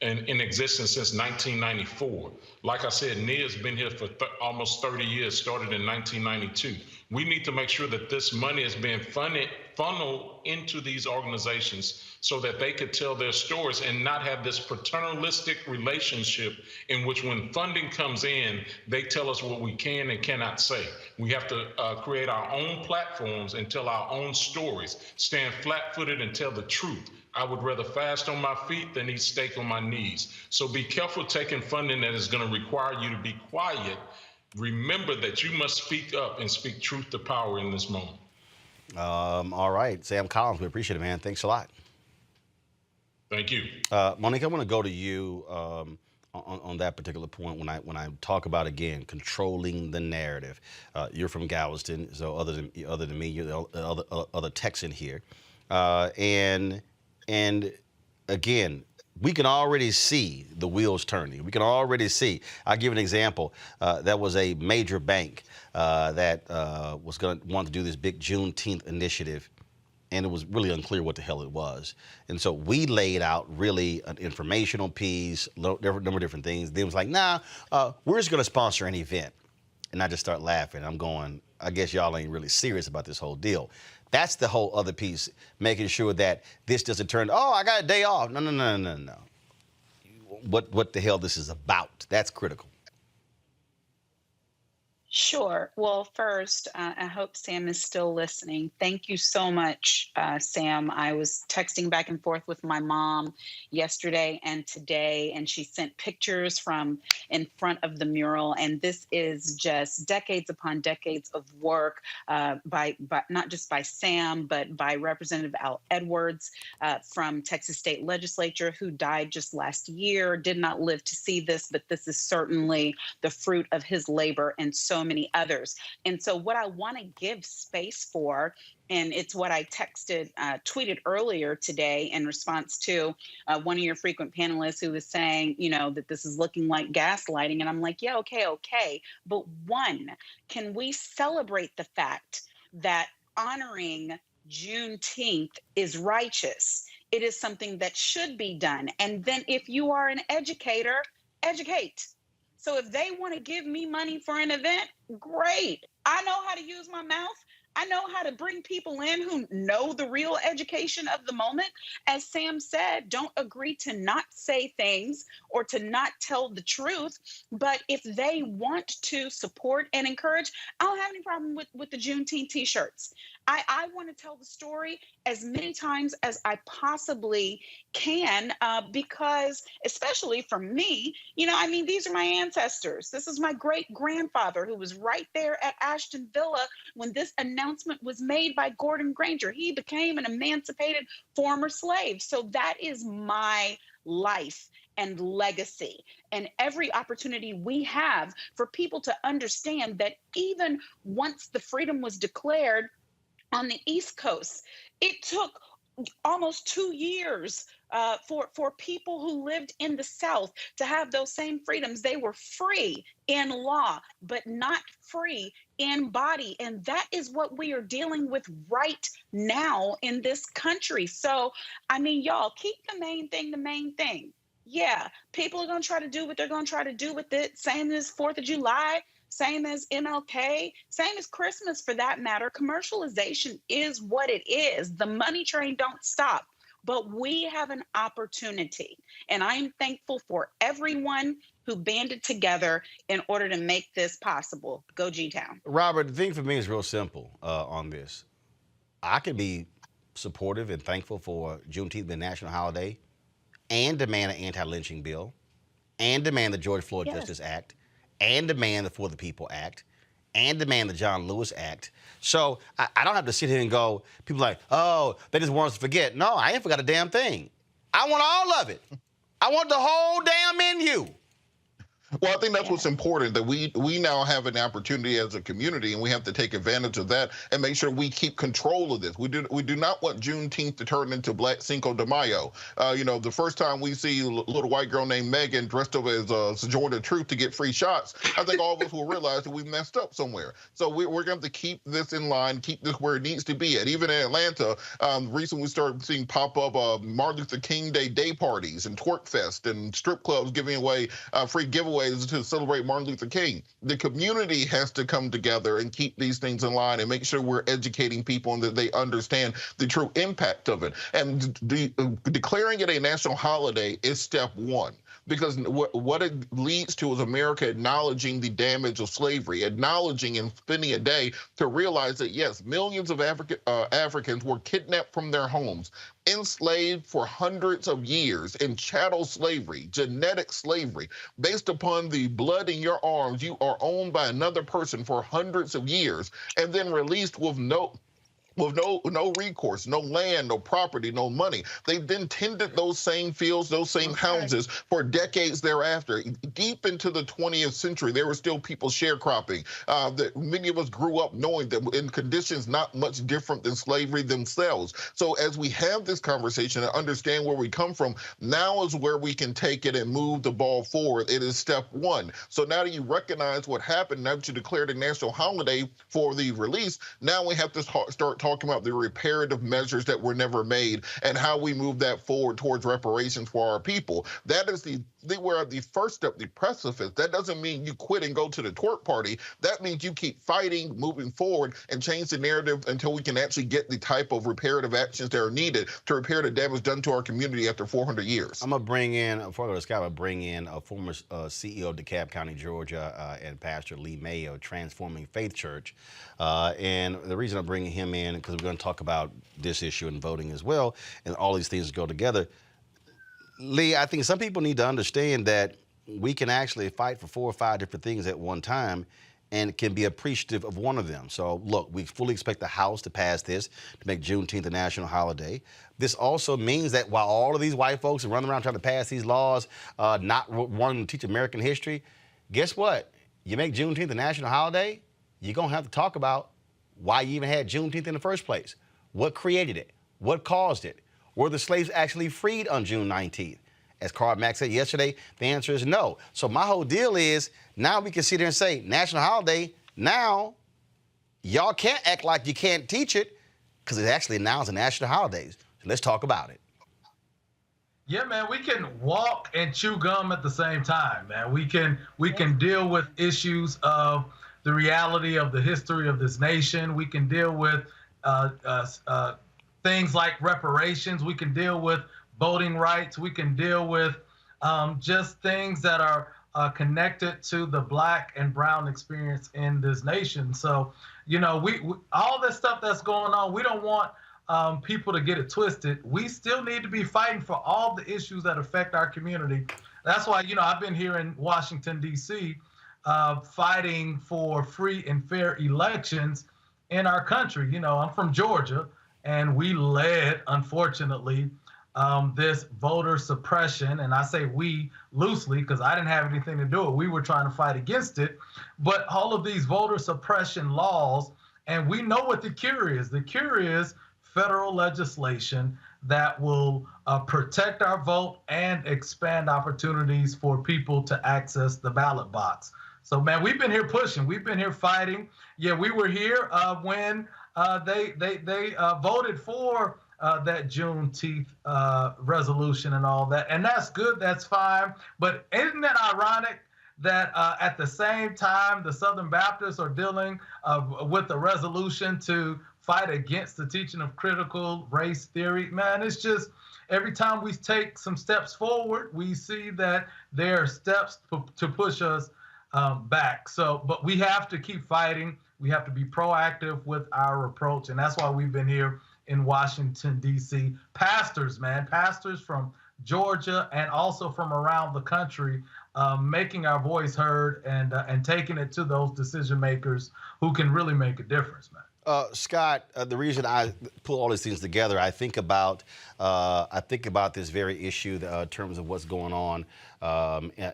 in existence since 1994. Like I said, NIA's been here for almost 30 years, started in 1992. We need to make sure that this money is being funneled into these organizations so that they could tell their stories and not have this paternalistic relationship in which when funding comes in, they tell us what we can and cannot say. We have to create our own platforms and tell our own stories, stand flat-footed and tell the truth. I would rather fast on my feet than eat steak on my knees. So be careful taking funding that is going to require you to be quiet. Remember that you must speak up and speak truth to power in this moment. All right, Sam Collins, we appreciate it, man. Thanks a lot. Thank you. Monique, I want to go to you on that particular point when I talk about, again, controlling the narrative. You're from Galveston, so other than me, you're the other Texan here, and again, we can already see the wheels turning. We can already see. I'll give an example. That was a major bank that was going to want to do this big Juneteenth initiative. and it was really unclear what the hell it was. And so we laid out really an informational piece, number of different things. Then it was like, nah, we're just going to sponsor an event. And I just start laughing. I'm going, I guess y'all ain't really serious about this whole deal. That's the whole other piece, making sure that this doesn't turn, oh, I got a day off. No. What the hell this is about. That's critical. Sure. Well, first, I hope Sam is still listening. Thank you so much, Sam. I was texting back and forth with my mom yesterday and today, and she sent pictures from in front of the mural. And this is just decades upon decades of work by not just by Sam, but by Representative Al Edwards from Texas State Legislature, who died just last year, did not live to see this, but this is certainly the fruit of his labor and so many others. And so what I want to give space for, and it's what I tweeted earlier today in response to one of your frequent panelists who was saying, that this is looking like gaslighting. And I'm like, yeah, okay. But one, can we celebrate the fact that honoring Juneteenth is righteous? It is something that should be done. And then if you are an educator, educate. So if they want to give me money for an event, great. I know how to use my mouth. I know how to bring people in who know the real education of the moment. As Sam said, don't agree to not say things or to not tell the truth. But if they want to support and encourage, I don't have any problem with the Juneteenth t-shirts. I want to tell the story as many times as I possibly can, because especially for me, these are my ancestors. This is my great grandfather who was right there at Ashton Villa when this announcement was made by Gordon Granger. He became an emancipated former slave. So that is my life and legacy, and every opportunity we have for people to understand that even once the freedom was declared on the East Coast, it took almost 2 years for people who lived in the South to have those same freedoms. They were free in law, but not free in body. And that is what we are dealing with right now in this country. So, y'all, keep the main thing the main thing. Yeah, people are going to try to do what they're going to try to do with it. Same as 4th of July. Same as MLK, same as Christmas for that matter. Commercialization is what it is. The money train don't stop, but we have an opportunity. And I'm thankful for everyone who banded together in order to make this possible. Go G-Town. Robert, the thing for me is real simple on this. I can be supportive and thankful for Juneteenth being a national holiday and demand an anti-lynching bill and demand the George Floyd Justice Act and demand the For the People Act, and demand the John Lewis Act. So I don't have to sit here and go, people are like, oh, they just want us to forget. No, I ain't forgot a damn thing. I want all of it. I want the whole damn menu. Well, I think that's what's important, that we now have an opportunity as a community, and we have to take advantage of that and make sure we keep control of this. We do not want Juneteenth to turn into Black Cinco de Mayo. The first time we see a little white girl named Megan dressed up as Sojourner Truth to get free shots, I think all of us will realize that we messed up somewhere. So we're going to have to keep this in line, keep this where it needs to be at. Even in Atlanta, recently we started seeing pop up Martin Luther King day parties and twerk fest and strip clubs giving away free giveaways to celebrate Martin Luther King. The community has to come together and keep these things in line and make sure we're educating people and that they understand the true impact of it. And declaring it a national holiday is step one. Because what it leads to is America acknowledging the damage of slavery, acknowledging and spending a day to realize that, yes, millions of Africans were kidnapped from their homes, enslaved for hundreds of years in chattel slavery, genetic slavery. Based upon the blood in your arms, you are owned by another person for hundreds of years and then released with no recourse, no land, no property, no money. They then tended those same fields, those same houses for decades thereafter. Deep into the 20th century, there were still people sharecropping. That many of us grew up knowing that in conditions not much different than slavery themselves. So as we have this conversation and understand where we come from, now is where we can take it and move the ball forward. It is step one. So now that you recognize what happened, now that you declared a national holiday for the release, now we have to start talking talking about the reparative measures that were never made and how we move that forward towards reparations for our people. That is we're at the first step, the precipice. That doesn't mean you quit and go to the twerk party. That means you keep fighting, moving forward, and change the narrative until we can actually get the type of reparative actions that are needed to repair the damage done to our community after 400 years. I'm going to bring in, before I go to Scott, I'm going to bring in a former CEO of DeKalb County, Georgia, and Pastor Lee Mayo, Transforming Faith Church. And the reason I'm bringing him in, because we're going to talk about this issue and voting as well, and all these things go together. Lee, I think some people need to understand that we can actually fight for 4 or 5 different things at one time and can be appreciative of one of them. So, look, we fully expect the House to pass this to make Juneteenth a national holiday. This also means that while all of these white folks are running around trying to pass these laws, not wanting to teach American history, guess what? You make Juneteenth a national holiday, you're going to have to talk about why you even had Juneteenth in the first place. What created it? What caused it? Were the slaves actually freed on June 19th? As Karl Marx said yesterday, the answer is no. So my whole deal is, now we can sit there and say, national holiday, now y'all can't act like you can't teach it, because it actually now is a national holiday. So let's talk about it. Yeah, man, we can walk and chew gum at the same time, man. We can deal with issues of the reality of the history of this nation. We can deal with things like reparations. We can deal with voting rights. We can deal with just things that are connected to the Black and brown experience in this nation. So, you know, we all this stuff that's going on, we don't want people to get it twisted. We still need to be fighting for all the issues that affect our community. That's why, you know, I've been here in Washington, D.C., fighting for free and fair elections in our country. You know, I'm from Georgia, and we led, unfortunately, this voter suppression, and I say we loosely because I didn't have anything to do with it. We were trying to fight against it, but all of these voter suppression laws, and we know what the cure is. The cure is federal legislation that will protect our vote and expand opportunities for people to access the ballot box. So, man, we've been here pushing. We've been here fighting. Yeah, we were here when they voted for that Juneteenth resolution and all that. And that's good, that's fine. But isn't it ironic that at the same time the Southern Baptists are dealing with a resolution to fight against the teaching of critical race theory? Man, it's just every time we take some steps forward, we see that there are steps to push us back. So, but we have to keep fighting. We have to be proactive with our approach. And that's why we've been here in Washington, D.C. Pastors, man, pastors from Georgia and also from around the country, making our voice heard and taking it to those decision makers who can really make a difference, man. Scott, the reason I pull all these things together, I think about this very issue in terms of what's going on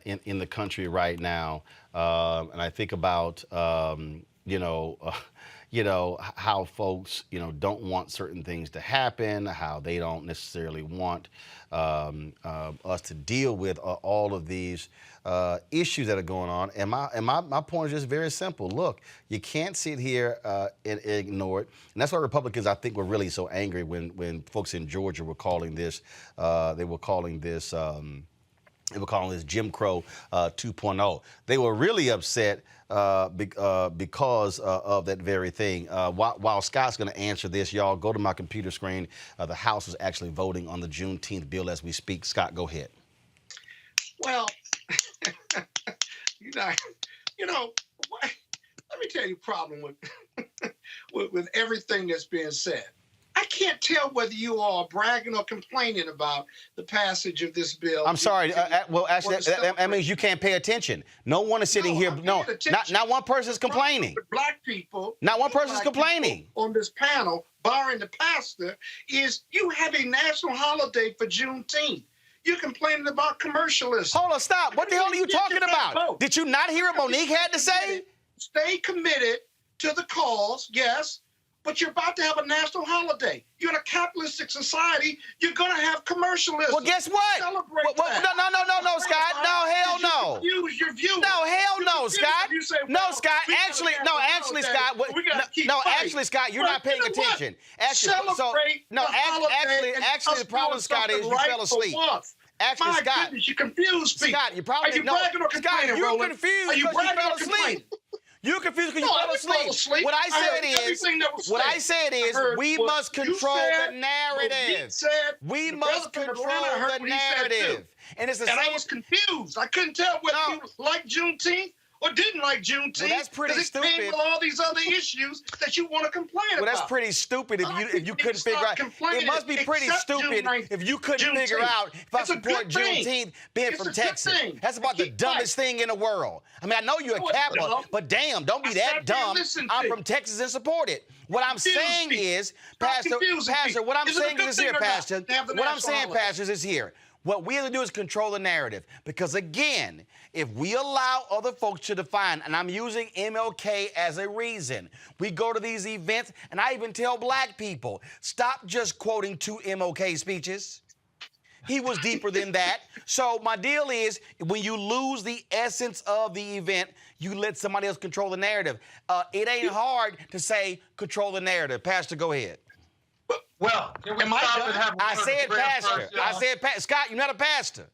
in the country right now, and I think about how folks don't want certain things to happen, how they don't necessarily want us to deal with all of these issues that are going on. And my point is just very simple. Look, you can't sit here and ignore it. And that's why Republicans, I think, were really so angry when folks in Georgia were calling this, Jim Crow 2.0. They were really upset because of that very thing. While Scott's going to answer this, y'all go to my computer screen. The House is actually voting on the Juneteenth bill as we speak. Scott, go ahead. Well, let me tell you the problem with everything that's being said. I can't tell whether you all are bragging or complaining about the passage of this bill. I'm sorry. Well, actually, that means you can't pay attention. No one is sitting here. No, not one person is complaining. Black people. Not one person is complaining. On this panel, barring the pastor, is you have a national holiday for Juneteenth. You're complaining about commercialism. Hold on, stop. What the hell are you talking about? Did you not hear what Monique had to say? Stay committed to the cause, yes. But you're about to have a national holiday. You're in a capitalistic society. You're going to have commercialism. Well, guess what? Celebrate that. No, Scott. No, hell no. Use your view. No, hell no, Scott. No, Scott. Actually, actually, Scott, actually, Scott, you're not paying attention. Actually, actually, the problem, Scott, is you fell asleep. Actually, My Scott, goodness, you confused people. Scott, you probably Are you bragging or complaining, Scott, you're Roland? confused Are you because you bragging fell or asleep. complaining? You're confused because No, you I fell didn't fall asleep. asleep. What I said is, heard we what must you control said, the narrative. We the must brother from control Atlanta heard the what he said, too. narrative. And it's the And same. I was confused. I couldn't tell whether you liked Juneteenth or didn't like Juneteenth. Well, that's pretty 'cause it stupid. came with all these other issues that you want to complain about. Well, that's pretty stupid if you couldn't figure out. It must be pretty stupid if you couldn't figure out if I support Juneteenth being from Texas. That's about the dumbest thing in the world. I mean, I know you're a capital, but damn, don't be that dumb. I'm from Texas and support it. What I'm saying is, Pastor, what I'm saying is here, Pastor. What I'm saying, Pastor, is here. What we have to do is control the narrative. Because again, if we allow other folks to define, and I'm using MLK as a reason, we go to these events, and I even tell black people, stop just quoting two MLK speeches. He was deeper than that. So my deal is, when you lose the essence of the event, you let somebody else control the narrative. It ain't hard to say control the narrative. Pastor, go ahead. Well, can we stop and have a I word said of prayer pastor. first, y'all? I said Scott, you're not a pastor.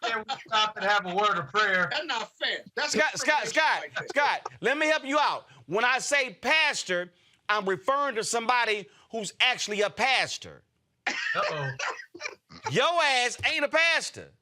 Can we stop and have a word of prayer? That's not fair. That's Scott, let me help you out. When I say pastor, I'm referring to somebody who's actually a pastor. Uh-oh. Your ass ain't a pastor.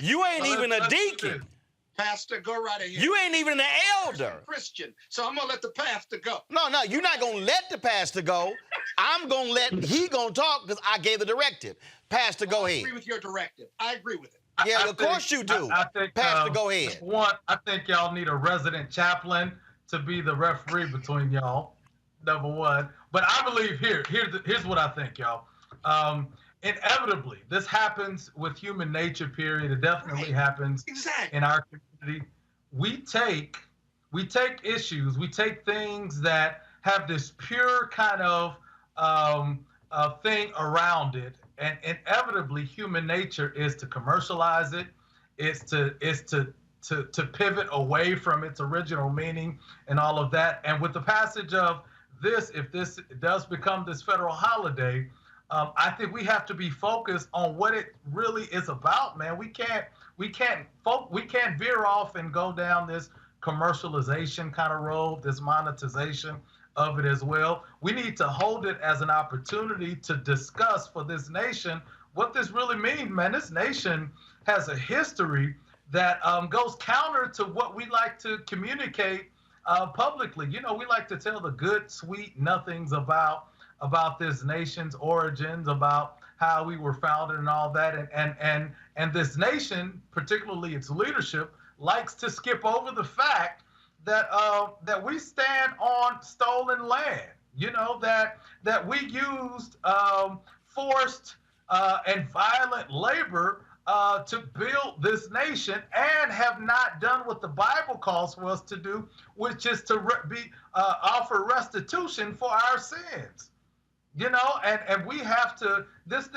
You ain't even a deacon. Pastor, go right ahead. You ain't even an elder. Christian, so I'm gonna let the pastor go. No, you're not gonna let the pastor go. I'm gonna he gonna talk because I gave the directive. Pastor, go ahead. I agree with your directive. I agree with it. Yeah, of course you do. I think, Pastor, go ahead. One, I think y'all need a resident chaplain to be the referee between y'all. Number one, but I believe here's what I think, y'all. Inevitably, this happens with human nature. Period. It definitely happens in our community. We take issues. We take things that have this pure kind of thing around it, and inevitably, human nature is to commercialize it. Is to pivot away from its original meaning and all of that. And with the passage of this, if this does become this federal holiday, I think we have to be focused on what it really is about, man. We can't veer off and go down this commercialization kind of road, this monetization of it as well. We need to hold it as an opportunity to discuss for this nation what this really means, man. This nation has a history that goes counter to what we like to communicate publicly. You know, we like to tell the good, sweet nothings about this nation's origins, about how we were founded and all that. And this nation, particularly its leadership, likes to skip over the fact that we stand on stolen land. You know, that we used forced and violent labor to build this nation, and have not done what the Bible calls for us to do, which is to offer restitution for our sins. You know, and we have to, this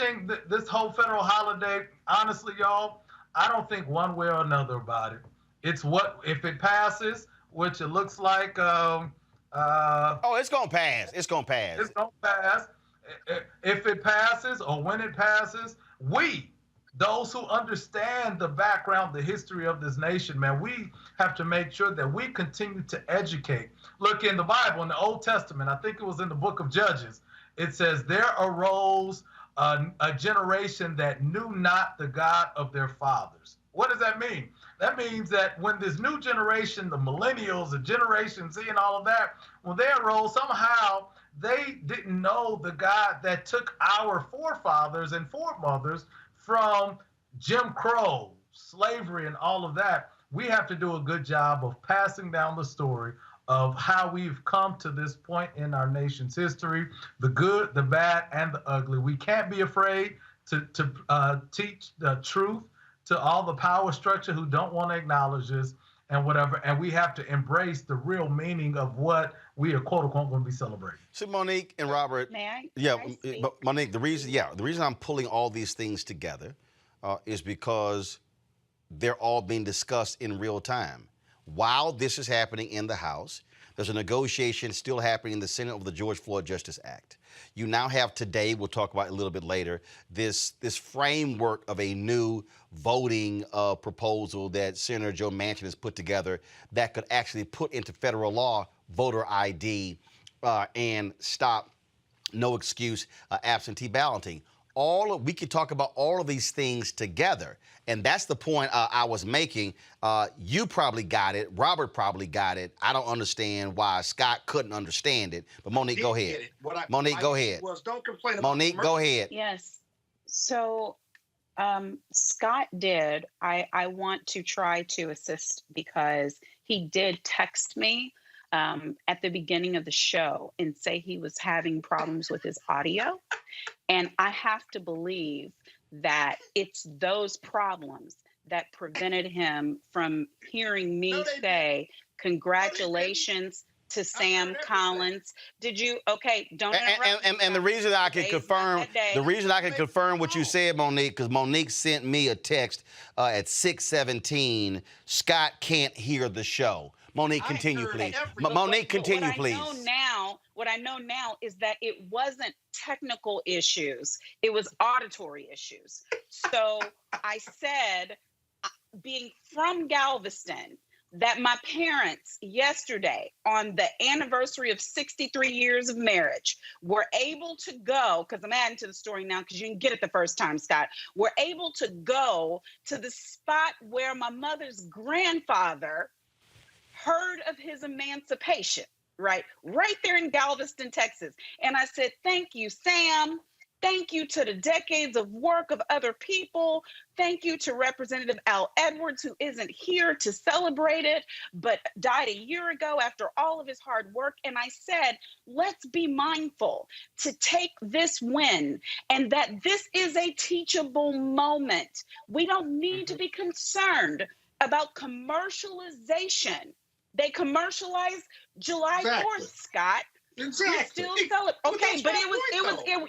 whole federal holiday, honestly, y'all, I don't think one way or another about it. It's if it passes, which it looks like. It's going to pass. It's going to pass. It's going to pass. If it passes, or when it passes, those who understand the background, the history of this nation, man, we have to make sure that we continue to educate. Look, in the Bible, in the Old Testament, I think it was in the book of Judges, it says, there arose a generation that knew not the God of their fathers. What does that mean? That means that when this new generation, the millennials, the Generation Z and all of that, when they arose, somehow they didn't know the God that took our forefathers and foremothers from Jim Crow, slavery, and all of that. We have to do a good job of passing down the story of how we've come to this point in our nation's history, the good, the bad, and the ugly. We can't be afraid to teach the truth to all the power structure who don't want to acknowledge this and whatever. And we have to embrace the real meaning of what we are, quote unquote, going to be celebrating. So Monique and Robert. May I? Yeah, speak? but Monique, the reason I'm pulling all these things together is because they're all being discussed in real time. while this is happening in the House, there's a negotiation still happening in the Senate over the George Floyd Justice Act. You now have today, we'll talk about it a little bit later, this framework of a new voting proposal that Senator Joe Manchin has put together that could actually put into federal law voter ID and stop no excuse absentee balloting. We could talk about all of these things together. And that's the point I was making. You probably got it. Robert probably got it. I don't understand why Scott couldn't understand it. But Monique, go ahead. Monique, go ahead. Don't complain about Monique, go ahead. Yes. So Scott did. I want to try to assist because he did text me at the beginning of the show and say he was having problems with his audio. And I have to believe that it's those problems that prevented him from hearing me say congratulations to Sam Collins. Did you? Okay, don't interrupt. And the reason I can confirm, what you said, Monique, because Monique sent me a text at 6:17. Scott can't hear the show. Monique, continue, please. Monique, continue, please. What I know now is that it wasn't technical issues. It was auditory issues. So I said, being from Galveston, that my parents yesterday, on the anniversary of 63 years of marriage, were able to go, because I'm adding to the story now because you didn't get it the first time, Scott, were able to go to the spot where my mother's grandfather heard of his emancipation, right there in Galveston, Texas. And I said, thank you, Sam. Thank you to the decades of work of other people. Thank you to Representative Al Edwards, who isn't here to celebrate it, but died a year ago after all of his hard work. And I said, let's be mindful to take this win and that this is a teachable moment. We don't need to be concerned about commercialization. They commercialized July 4th, Scott. Exactly. You still okay, but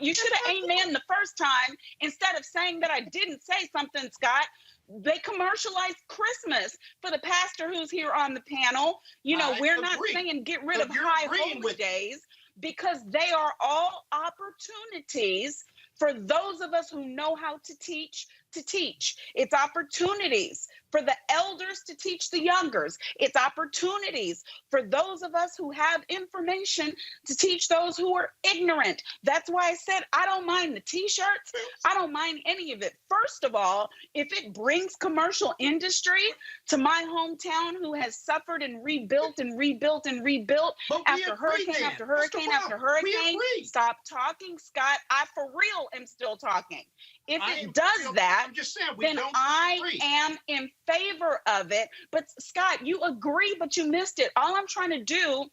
you should have amen the first time instead of saying that I didn't say something, Scott. They commercialized Christmas for the pastor who's here on the panel. You know, we're not saying get rid of high holy days because they are all opportunities for those of us who know how to teach. It's opportunities for the elders to teach the youngers. It's opportunities for those of us who have information to teach those who are ignorant. That's why I said I don't mind the t-shirts. I don't mind any of it. First of all, if it brings commercial industry to my hometown who has suffered and rebuilt after hurricane after hurricane after hurricane, stop talking, Scott. I for real am still talking. If it does that, then I am in favor of it. But Scott, you agree, but you missed it. All I'm trying to do,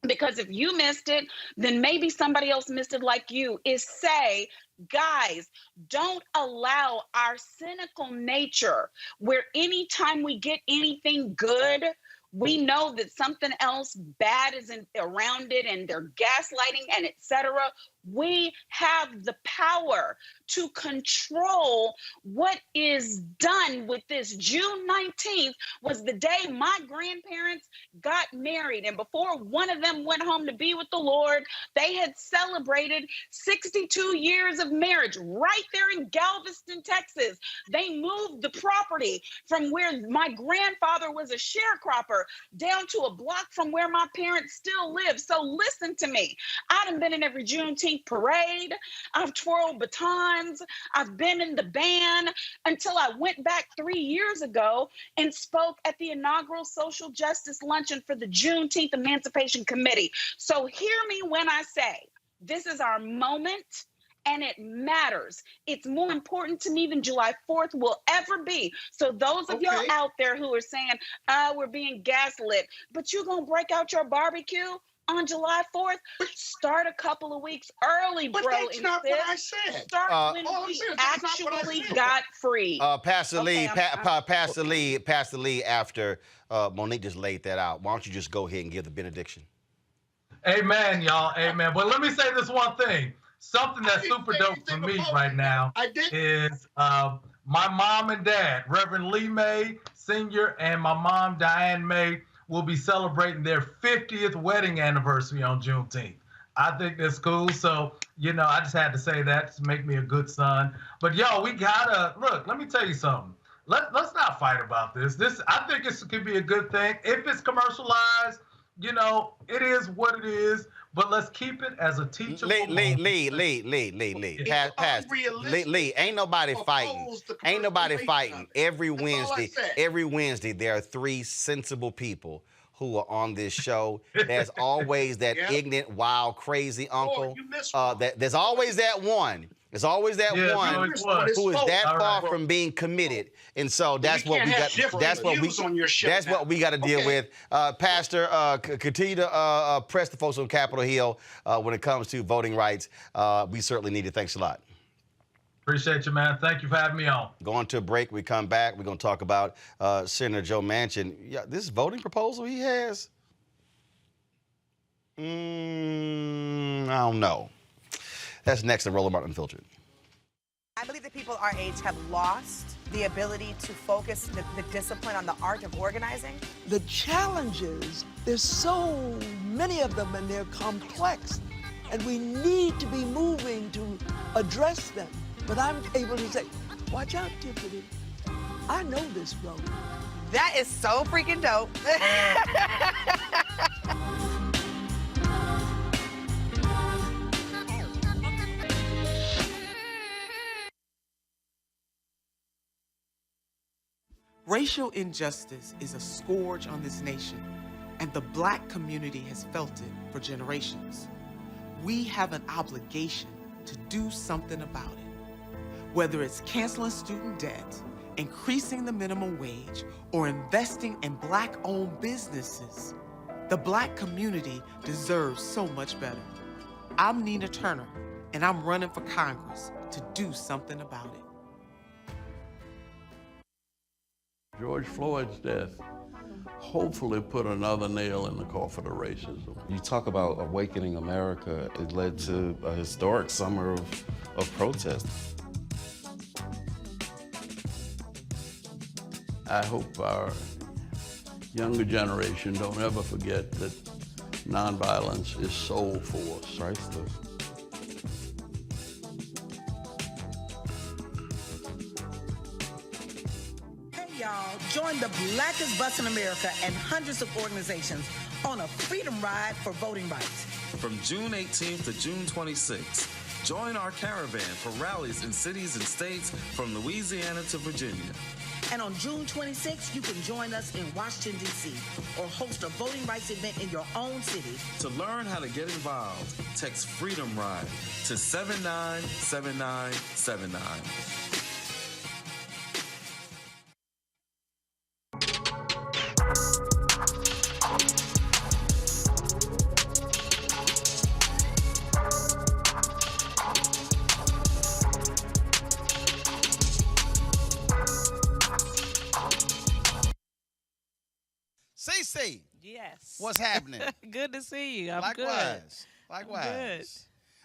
because if you missed it, then maybe somebody else missed it like you, is say, guys, don't allow our cynical nature where anytime we get anything good, we know that something else bad is around it and they're gaslighting and etc. We have the power to control what is done with this. June 19th was the day my grandparents got married. And before one of them went home to be with the Lord, they had celebrated 62 years of marriage right there in Galveston, Texas. They moved the property from where my grandfather was a sharecropper down to a block from where my parents still live. So listen to me. I done been in every Juneteenth parade. I've twirled batons. I've been in the band until I went back 3 years ago and spoke at the inaugural social justice luncheon for the Juneteenth Emancipation Committee. So hear me when I say this is our moment and it matters. It's more important to me than July 4th will ever be. So those of y'all out there who are saying, we're being gaslit, but you're going to break out your barbecue on July 4th, start a couple of weeks early, bro. But that's not what I said. Start when we actually got free. Pastor Lee, Pastor Lee, after Monique just laid that out, why don't you just go ahead and give the benediction? Amen, y'all. Amen. But let me say this one thing. Something that's super dope for me right now is my mom and dad, Reverend Lee May Sr. and my mom, Diane May, will be celebrating their 50th wedding anniversary on Juneteenth. I think that's cool. So, I just had to say that to make me a good son. But yo, we gotta look, let me tell you something. Let's not fight about this. I think this could be a good thing. If it's commercialized, it is what it is. But let's keep it as a teachable moment. Lee. Pastor. Lee, ain't nobody fighting. Ain't nobody fighting. Every Wednesday, there are 3 sensible people who are on this show. There's always that ignorant, wild, crazy uncle. You missed one. There's always that one. There's always that one who is that far from being committed, and so that's what we got. That's what we got to deal with. Pastor, continue to press the folks on Capitol Hill when it comes to voting rights. We certainly need it. Thanks a lot. Appreciate you, man. Thank you for having me on. Going to a break. We come back. We're going to talk about Senator Joe Manchin. Yeah, this voting proposal he has. I don't know. That's next on Roland Unfiltered. I believe that people our age have lost the ability to focus the discipline on the art of organizing. The challenges, there's so many of them and they're complex, and we need to be moving to address them. But I'm able to say, watch out, Tiffany. I know this road. That is so freaking dope. Racial injustice is a scourge on this nation, and the Black community has felt it for generations. We have an obligation to do something about it. Whether it's canceling student debt, increasing the minimum wage, or investing in Black-owned businesses, the Black community deserves so much better. I'm Nina Turner, and I'm running for Congress to do something about it. George Floyd's death hopefully put another nail in the coffin of racism. You talk about awakening America. It led to a historic summer of protest. I hope our younger generation don't ever forget that nonviolence is soul force. Priceless. Y'all, join the blackest bus in America and hundreds of organizations on a freedom ride for voting rights. From June 18th to June 26th, join our caravan for rallies in cities and states from Louisiana to Virginia. And on June 26th, you can join us in Washington, D.C., or host a voting rights event in your own city. To learn how to get involved, text Freedom Ride to 797979. Cece. Yes. What's happening? Good to see you. I'm Likewise. good. Likewise. I'm good.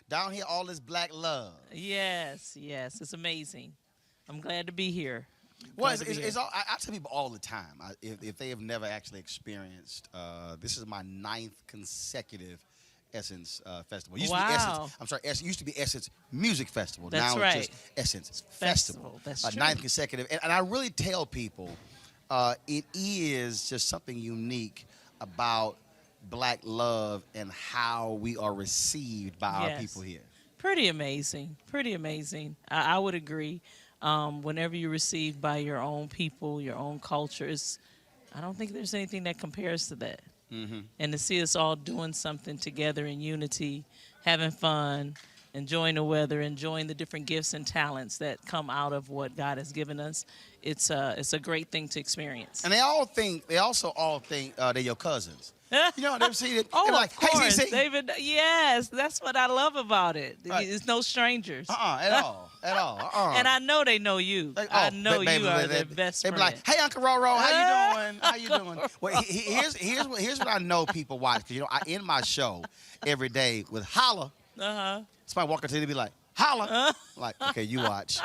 Down here, all this black love. Yes, yes. It's amazing. I'm glad to be here. Well, it's all, I tell people all the time, if they have never actually experienced, this is my 9th consecutive Essence Festival. It used to be Essence, I'm sorry, it used to be Essence Music Festival. That's now right. It's just Essence Festival. That's true. 9th consecutive. And I really tell people, it is just something unique about black love and how we are received by our people here. Pretty amazing. Pretty amazing. I would agree. Whenever you're received by your own people, your own cultures, I don't think there's anything that compares to that. Mm-hmm. And to see us all doing something together in unity, having fun, enjoying the weather, enjoying the different gifts and talents that come out of what God has given us, it's a great thing to experience. And they also all think they're your cousins. You know, they've seen it. Oh, like, of course, hey, David. Yes, that's what I love about it. Right. It's no strangers. At all. And I know they know you. I know you are their best friend. They be like, "Hey, Uncle Roro, how you doing? How you doing?" Well, here's what I know people watch. Cause I end my show every day with holla. Somebody walk up to me and be like, "Holla!" Like, okay, you watch.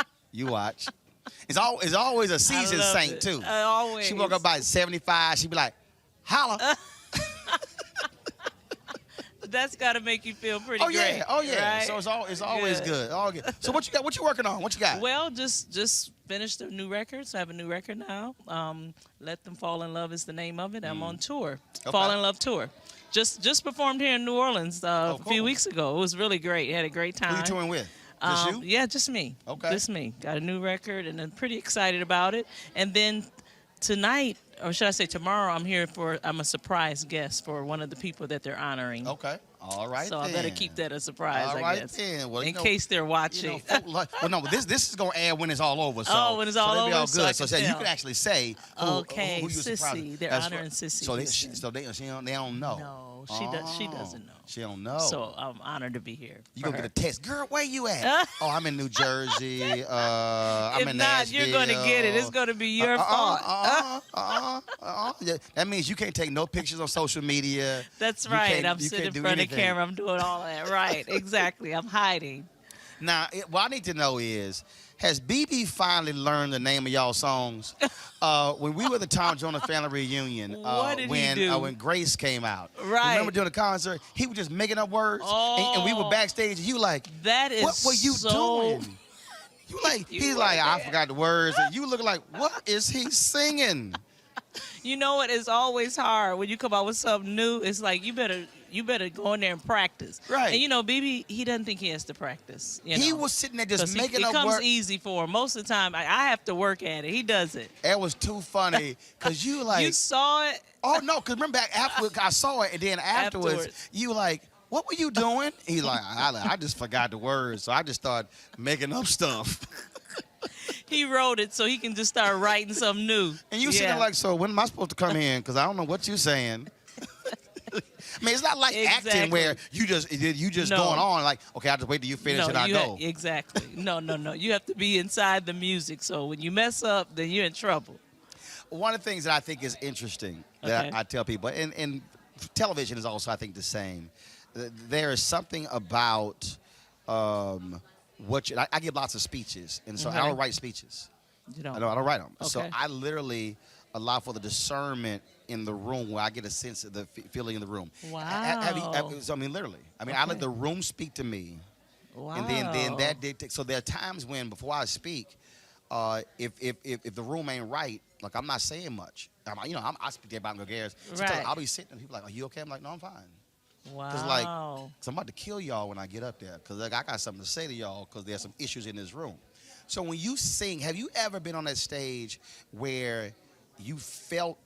It's always a seasoned love saint it. too. Always. She woke up by 75. She'd be like, holla. That's got to make you feel pretty Oh great. yeah, oh yeah. right? So it's always good. All good. So what you got? What you working on? What you got? Well, just finished a new record. So I have a new record now. Let Them Fall in Love is the name of it. I'm on tour. Okay. Fall in Love tour. Just performed here in New Orleans a few weeks ago. It was really great. Had a great time. Who you touring with? Just you? Yeah, just me. Okay. Just me. Got a new record, and I'm pretty excited about it. And then tonight, or should I say tomorrow, I'm a surprise guest for one of the people that they're honoring. Okay. All right. So then. I better keep that a surprise, All I right guess. then. Well, in case they're watching. Well, no, this is gonna air when it's all over. So, when it's all they'll be over, all so I good. So can you tell. can actually say who, Okay, who you surprised. Sissy. They're That's honoring right. Sissy. So they don't know. No, she doesn't know. She don't know. So I'm honored to be here. You for gonna her. get a text, girl? Where you at? Oh, I'm in New Jersey. I'm If in not, Nashville. you're gonna get it. It's gonna be your fault. Yeah, that means you can't take no pictures on social media. That's You right. can't- I'm you sitting in can't do front of anything. camera. I'm doing all that. Right. Exactly. I'm hiding. Now, what I need to know is, has BB finally learned the name of y'all songs? When we were at the Tom Jones Family Reunion, What did he do? when Grace came out, Right. remember during the concert, he was just making up words, and we were backstage, and you like, That is what were you so... doing? You like, You he's were like, I there. forgot the words, and you look like, what is he singing? You know what? It's always hard when you come out with something new. It's like you better go in there and practice. Right. And you know, BB, he doesn't think he has to practice. He was sitting there just 'Cause making it up comes words. easy for him. Most of the time, I have to work at it. He does it. It was too funny because you like. You saw it. Oh no! Because remember back afterwards, I saw it, and then afterwards, you like, what were you doing? He's like, I just forgot the words, so I just started making up stuff. He wrote it so he can just start writing something new. And you sitting there like, so when am I supposed to come in? Because I don't know what you're saying. I mean, it's not like acting where you just No. going on like, okay, I'll just wait till you finish and I go. Exactly. No. You have to be inside the music. So when you mess up, then you're in trouble. One of the things that I think is interesting that Okay. I tell people, and television is also, I think, the same. There is something about I give lots of speeches, and so I don't write speeches. You don't. I don't write them. So Okay. I literally allow for the discernment in the room where I get a sense of the feeling in the room. Wow. So, I mean, literally. I mean, I let the room speak to me. Wow. And then that dictates. So there are times when, before I speak, if the room ain't right, like I'm not saying much. I speak to everybody gregarious. Right. I'll be sitting and people are like, are you okay? I'm like, no, I'm fine. Wow. Because I'm about to kill y'all when I get up there. Because I got something to say to y'all because there's some issues in this room. So when you sing, have you ever been on that stage where you felt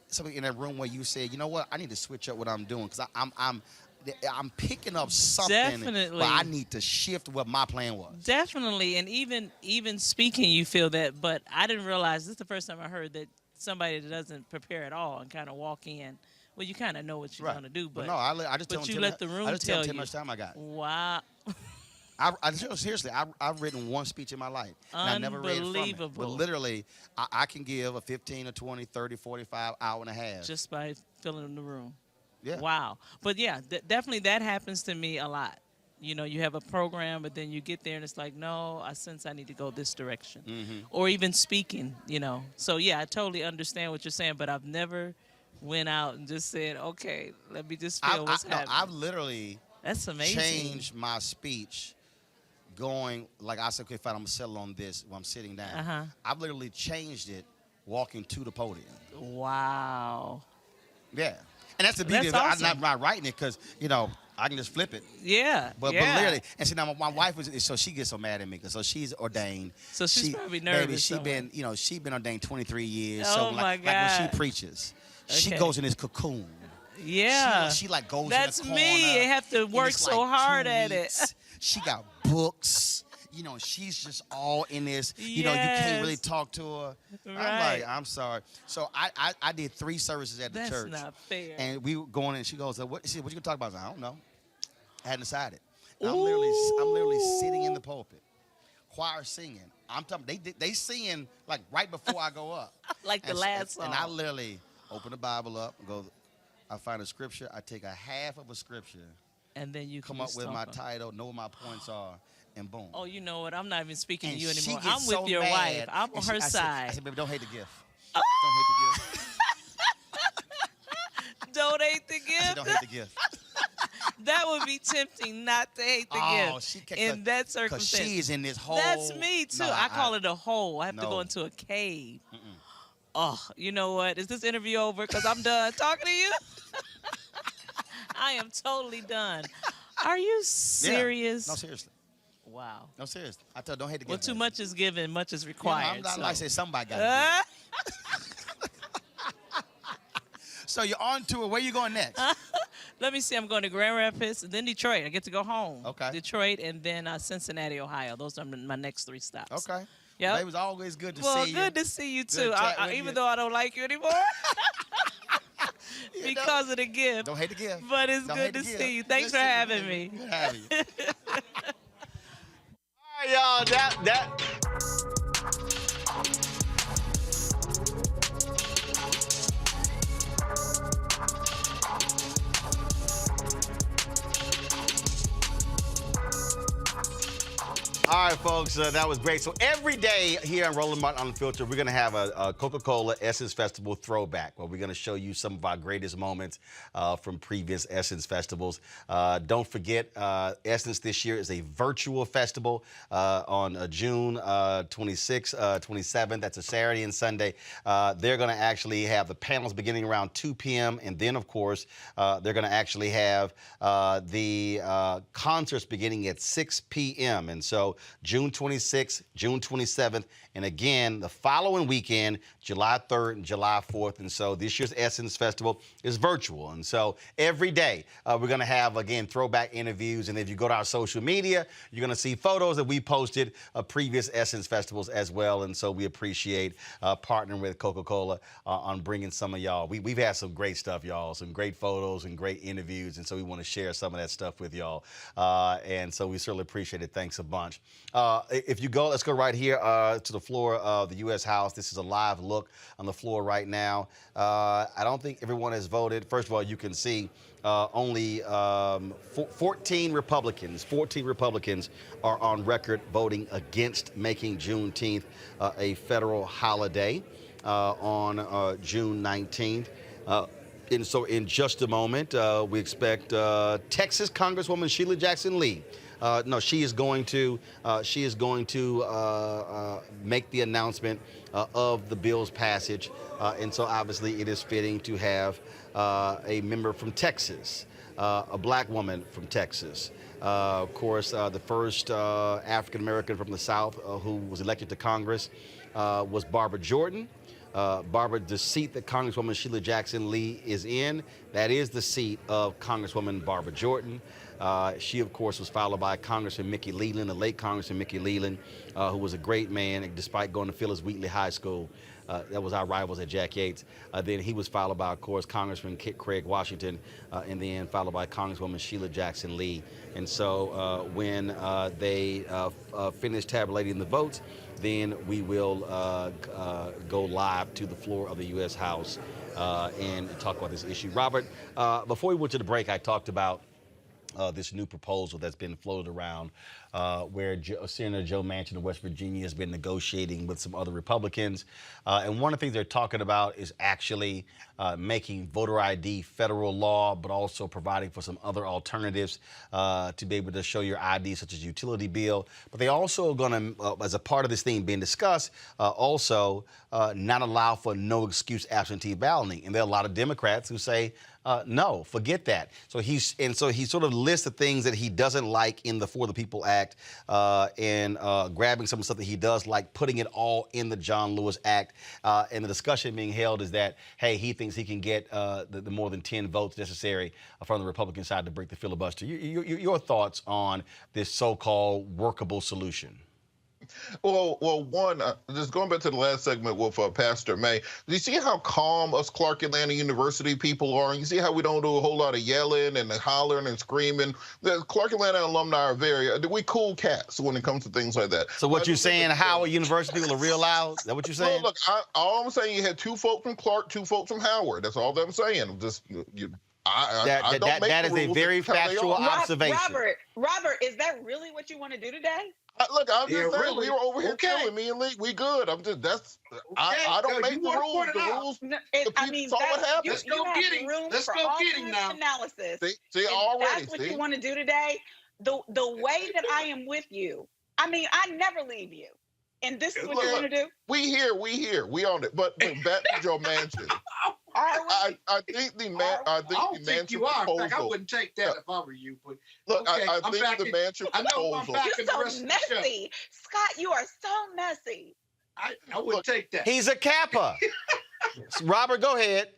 something in that room where you said, you know what, I need to switch up what I'm doing because I'm picking up something, Definitely. but I need to shift what my plan was. Definitely, and even speaking, you feel that. But I didn't realize this is the first time I heard that somebody that doesn't prepare at all and kind of walk in. Well, you kind of know what you're gonna do, but no, I just tell but them you let the room I just tell tell them you. how much time I got. Wow. Seriously, I've written one speech in my life. And I never read from it. Unbelievable. But literally, I can give a 15 or 20, 30, 45, hour and a half. Just by filling the room. Yeah. Wow. But yeah, definitely that happens to me a lot. You know, you have a program, but then you get there and it's like, no, I sense I need to go this direction. Mm-hmm. Or even speaking, you know. So yeah, I totally understand what you're saying, but I've never went out and just said, okay, let me just feel what's happening. I've literally That's amazing. changed my speech going, like I said, okay, fine, I'm going to settle on this while I'm sitting down. Uh-huh. I've literally changed it walking to the podium. Wow. Yeah. And that's the beauty That's of it. awesome. I'm not writing it because, I can just flip it. Yeah. But yeah. literally, and see now my wife so she gets so mad at me because she's ordained. So she's probably Baby, nervous she somewhere. been ordained 23 years. Oh, so my like when she God. preaches, she Okay. goes in this cocoon. Yeah. She like goes That's in the corner. me. I have to and work it's so like hard 2 at it. weeks. She got books. She's just all in this. You can't really Yes. talk to her. I'm Right. like, I'm sorry. So I did 3 services at the That's church. not fair. And we were going in, and she goes, what you gonna talk about? I said, I don't know. I hadn't decided. And I'm literally sitting in the pulpit, choir singing. I'm talking, they singing like right before I go up. Like the And last song. And I literally open the Bible up and go, I find a scripture, I take a half of a scripture, and then you come can up with my talk on- title, know what my points are, and boom. Oh, you know what? I'm not even speaking And to you she anymore. gets I'm with so your mad, wife. I'm on and her side. I said, baby, don't hate the gift. Don't hate the gift. Don't hate the I gift. said, don't hate the gift. That would be tempting not to hate the gift she can't, in that because circumstance. she's in this hole. That's me too. No, I call it a hole. I have to no. go into a cave. Oh, you know what? Is this interview over? Because I'm done talking to you. I am totally done. Are you serious? Yeah. No, seriously. Wow. No, seriously. I tell her, don't hate the gift. Well, too much is given, much is Yeah, required. I'm so. like I said, somebody got it. So you're on tour. Where you going next? Let me see. I'm going to Grand Rapids, then Detroit. I get to go home. Okay. Detroit, and then Cincinnati, Ohio. Those are my next 3 stops. Okay. Yeah. It was always good to well, see you. good to see you too. Good chat with Even you. though I don't like you anymore. Because of the gift. Don't hate the gift. But it's Don't good hate to the gift. see you. Thanks for having me. Good having you. All right, y'all. That. All right, folks, that was great. So every day here on Roland Martin Unfiltered, we're going to have a Coca-Cola Essence Festival throwback where we're going to show you some of our greatest moments from previous Essence festivals. Don't forget, Essence this year is a virtual festival on June 26th, 27th. That's a Saturday and Sunday. They're going to actually have the panels beginning around 2 p.m. And then, of course, they're going to actually have the concerts beginning at 6 p.m. And so June 26th, June 27th, and again, the following weekend, July 3rd and July 4th. And so this year's Essence Festival is virtual. And so every day, we're going to have, again, throwback interviews. And if you go to our social media, you're going to see photos that we posted of previous Essence Festivals as well. And so we appreciate partnering with Coca-Cola on bringing some of y'all. We've had some great stuff, y'all, some great photos and great interviews. And so we want to share some of that stuff with y'all. And so we certainly appreciate it. Thanks a bunch. If you go, let's go right here to the floor of the U.S. House. This is a live look on the floor right now. I don't think everyone has voted. First of all, you can see only 14 Republicans are on record voting against making Juneteenth a federal holiday on June 19th. And so in just a moment, we expect Texas Congresswoman Sheila Jackson Lee. No, she is going to make the announcement of the bill's passage, and so obviously it is fitting to have a member from Texas, a black woman from Texas. Of course, the first African American from the South who was elected to Congress was Barbara Jordan. Barbara, the seat that Congresswoman Sheila Jackson Lee is in, that is the seat of Congresswoman Barbara Jordan. She, of course, was followed by Congressman Mickey Leland, the late Congressman Mickey Leland, who was a great man, and despite going to Phyllis Wheatley High School. That was our rivals at Jack Yates. Then he was followed by, of course, Congressman Craig Washington, and then followed by Congresswoman Sheila Jackson Lee. And so when they finish tabulating the votes, then we will go live to the floor of the U.S. House and talk about this issue. Robert, before we went to the break, I talked about this new proposal that's been floated around where Senator Joe Manchin of West Virginia has been negotiating with some other Republicans. And one of the things they're talking about is actually making voter ID federal law, but also providing for some other alternatives to be able to show your ID, such as utility bill. But they also are going to, as a part of this thing being discussed, also not allow for no excuse absentee balloting. And there are a lot of Democrats who say, no, forget that. So he sort of lists the things that he doesn't like in the For the People Act and grabbing some stuff that he does like, putting it all in the John Lewis Act. And the discussion being held is that, hey, he thinks he can get the more than 10 votes necessary from the Republican side to break the filibuster. Your thoughts on this so-called workable solution? Well, one, just going back to the last segment with Pastor May, do you see how calm us Clark Atlanta University people are? And you see how we don't do a whole lot of yelling and hollering and screaming? The Clark Atlanta alumni are we cool cats when it comes to things like that. So what you're saying, Howard University people are real loud? Is that what you're saying? Look, all I'm saying, you had 2 folks from Clark, 2 folks from Howard. That's all that I'm saying. Just I don't make that the is a rules, very that's how they factual are. observation. Robert, is that really what you want to do today? Look, I'm just saying, really. we were over here Okay. chilling. Me and Lee, we good. I'm just, I don't make the rules. The rules, No, the I people mean, saw what happened. Let's go you have get him. room Let's for go all get him kinds of now. analysis. See, If already. that's what you want to do today, the way that I am with you, I mean, I never leave you. And this is what you want to do? We here, we on it. But back to Joe Manchin. I think the I don't think you are. In fact, I proposal. wouldn't take that if I were you. But Look, okay, I I'm think back the in- Manchin I know I'm proposal. back You're in the so rest of the show. messy. Scott, you are so messy. I wouldn't take that. He's a Kappa. Robert, go ahead.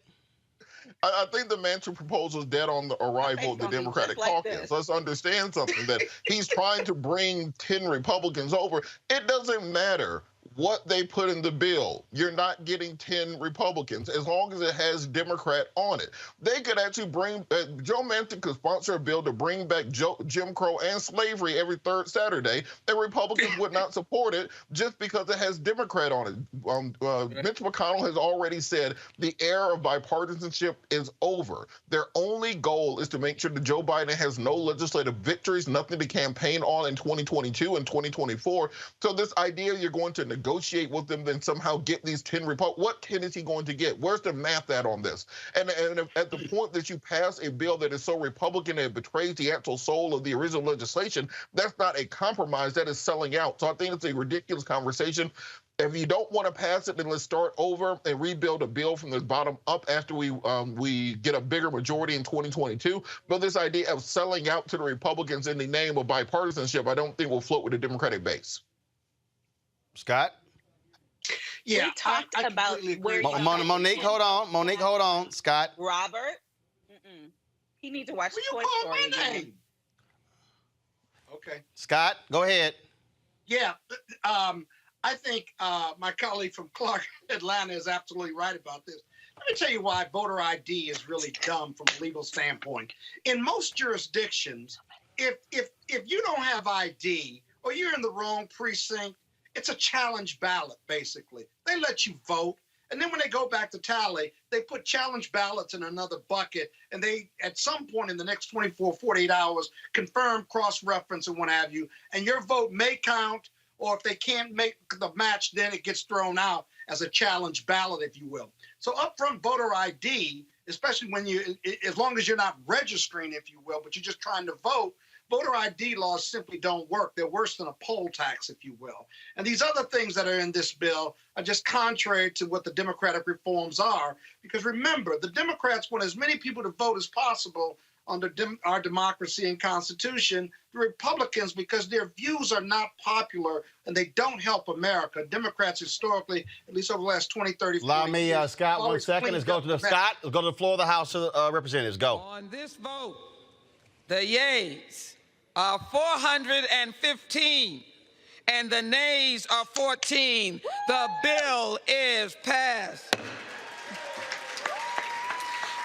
I think the Manchin proposal is dead on the arrival of the gonna be Democratic just like caucus. this. Let's understand something, that he's trying to bring 10 Republicans over. It doesn't matter what they put in the bill. You're not getting 10 Republicans as long as it has Democrat on it. They could actually bring, Joe Manchin could sponsor a bill to bring back Jim Crow and slavery every third Saturday, and Republicans would not support it just because it has Democrat on it. Mitch McConnell has already said the era of bipartisanship is over. Their only goal is to make sure that Joe Biden has no legislative victories, nothing to campaign on in 2022 and 2024. So this idea you're going to negotiate with them, then somehow get these 10 Republicans. What 10 is he going to get? Where's the math at on this? And at the point that you pass a bill that is so Republican that it betrays the actual soul of the original legislation, that's not a compromise. That is selling out. So I think it's a ridiculous conversation. If you don't want to pass it, then let's start over and rebuild a bill from the bottom up after we get a bigger majority in 2022. But this idea of selling out to the Republicans in the name of bipartisanship, I don't think will float with the Democratic base. Scott? Yeah, we talked about where Monique, hold on. Monique, hold on. Scott? Robert, he needs to watch Toy Story again. Okay. Scott, go ahead. Yeah, I think my colleague from Clark, Atlanta, is absolutely right about this. Let me tell you why voter ID is really dumb from a legal standpoint. In most jurisdictions, if you don't have ID or you're in the wrong precinct, it's a challenge ballot, basically. They let you vote, and then when they go back to tally, they put challenge ballots in another bucket, and they, at some point in the next 24, 48 hours, confirm, cross-reference, and what have you, and your vote may count, or if they can't make the match, then it gets thrown out as a challenge ballot, if you will. So upfront voter ID, especially when as long as you're not registering, if you will, but you're just trying to vote, voter ID laws simply don't work. They're worse than a poll tax, if you will. And these other things that are in this bill are just contrary to what the Democratic reforms are. Because remember, the Democrats want as many people to vote as possible under our democracy and Constitution. The Republicans, because their views are not popular and they don't help America. Democrats historically, at least over the last 20, 30, 40 Allow me, years, Scott, 1 always second. Let's go to the Scott. Let's go to the floor of the House of Representatives. Go. On this vote, the yeas are 415 and the nays are 14. The bill is passed.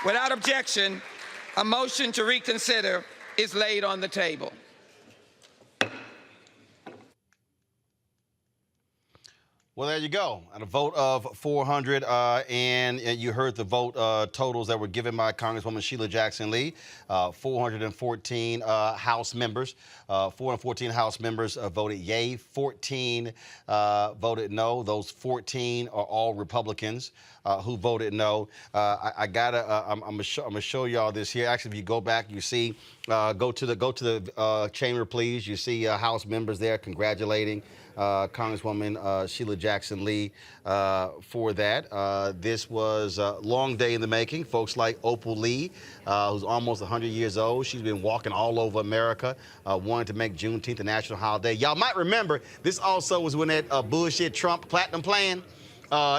Without objection, a motion to reconsider is laid on the table. Well, there you go. And a vote of 400, and you heard the vote totals that were given by Congresswoman Sheila Jackson Lee. 414 House members, 414 House members voted yay. 14 voted no. Those 14 are all Republicans who voted no. I'm gonna show y'all this here. Actually, if you go back, you see, go to the chamber, please. You see House members there congratulating Congresswoman Sheila Jackson Lee for that. This was a long day in the making. Folks like Opal Lee, who's almost 100 years old. She's been walking all over America, wanting to make Juneteenth a national holiday. Y'all might remember, this also was when that bullshit Trump platinum plan,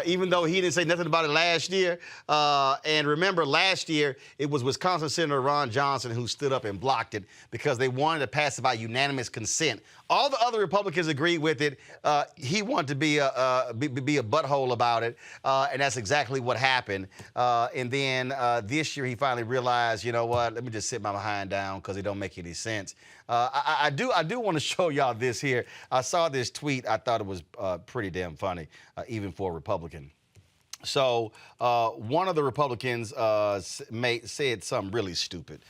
even though he didn't say nothing about it last year. And remember, last year, it was Wisconsin Senator Ron Johnson who stood up and blocked it because they wanted to pass it by unanimous consent. All the other Republicans agreed with it. He wanted to be a butthole about it, and that's exactly what happened. And then this year, he finally realized, you know what, let me just sit my behind down because it don't make any sense. I do want to show y'all this here. I saw this tweet. I thought it was pretty damn funny, even for a Republican. So one of the Republicans said some really stupid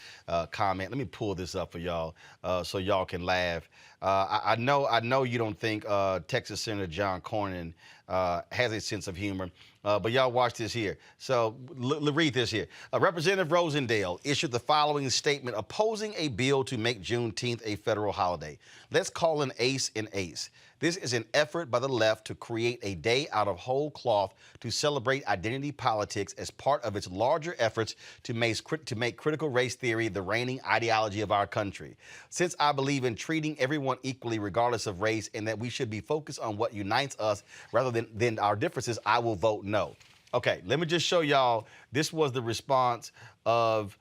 comment. Let me pull this up for y'all so y'all can laugh. I know you don't think Texas Senator John Cornyn has a sense of humor, but y'all watch this here. So read this here. Representative Rosendale issued the following statement opposing a bill to make Juneteenth a federal holiday. Let's call an ace an ace. This is an effort by the left to create a day out of whole cloth to celebrate identity politics as part of its larger efforts to make critical race theory the reigning ideology of our country. Since I believe in treating everyone equally regardless of race and that we should be focused on what unites us rather than our differences, I will vote no. Okay, let me just show y'all. This was the response of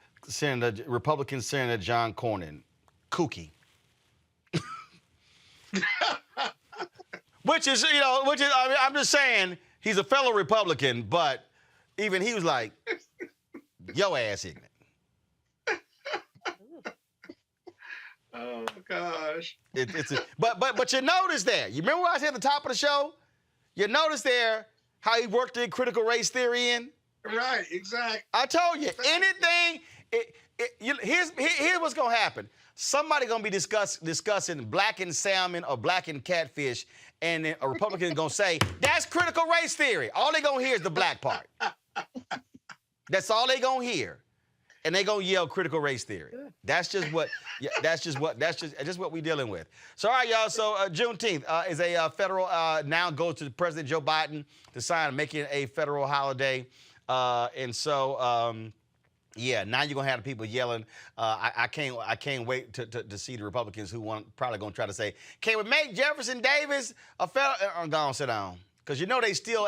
Republican Senator John Cornyn. Kooky. Which is, I mean, I'm just saying, he's a fellow Republican, but even he was like, yo ass ignorant. Oh, gosh. But you notice there, you remember what I said at the top of the show? You notice there how he worked the critical race theory in? Right, exactly. I told you, anything, here's what's going to happen. Somebody going to be discussing blackened salmon or blackened catfish, and then a Republican is going to say, that's critical race theory. All they're going to hear is the black part. That's all they're going to hear. And they're going to yell critical race theory. That's just what we're dealing with. So, all right, y'all. So, Juneteenth is a federal, now goes to President Joe Biden to sign, making it a federal holiday. Yeah, now you're gonna have the people yelling. I can't wait to see the Republicans who probably gonna try to say, can we make Jefferson Davis a federal? Go on, sit down, because they still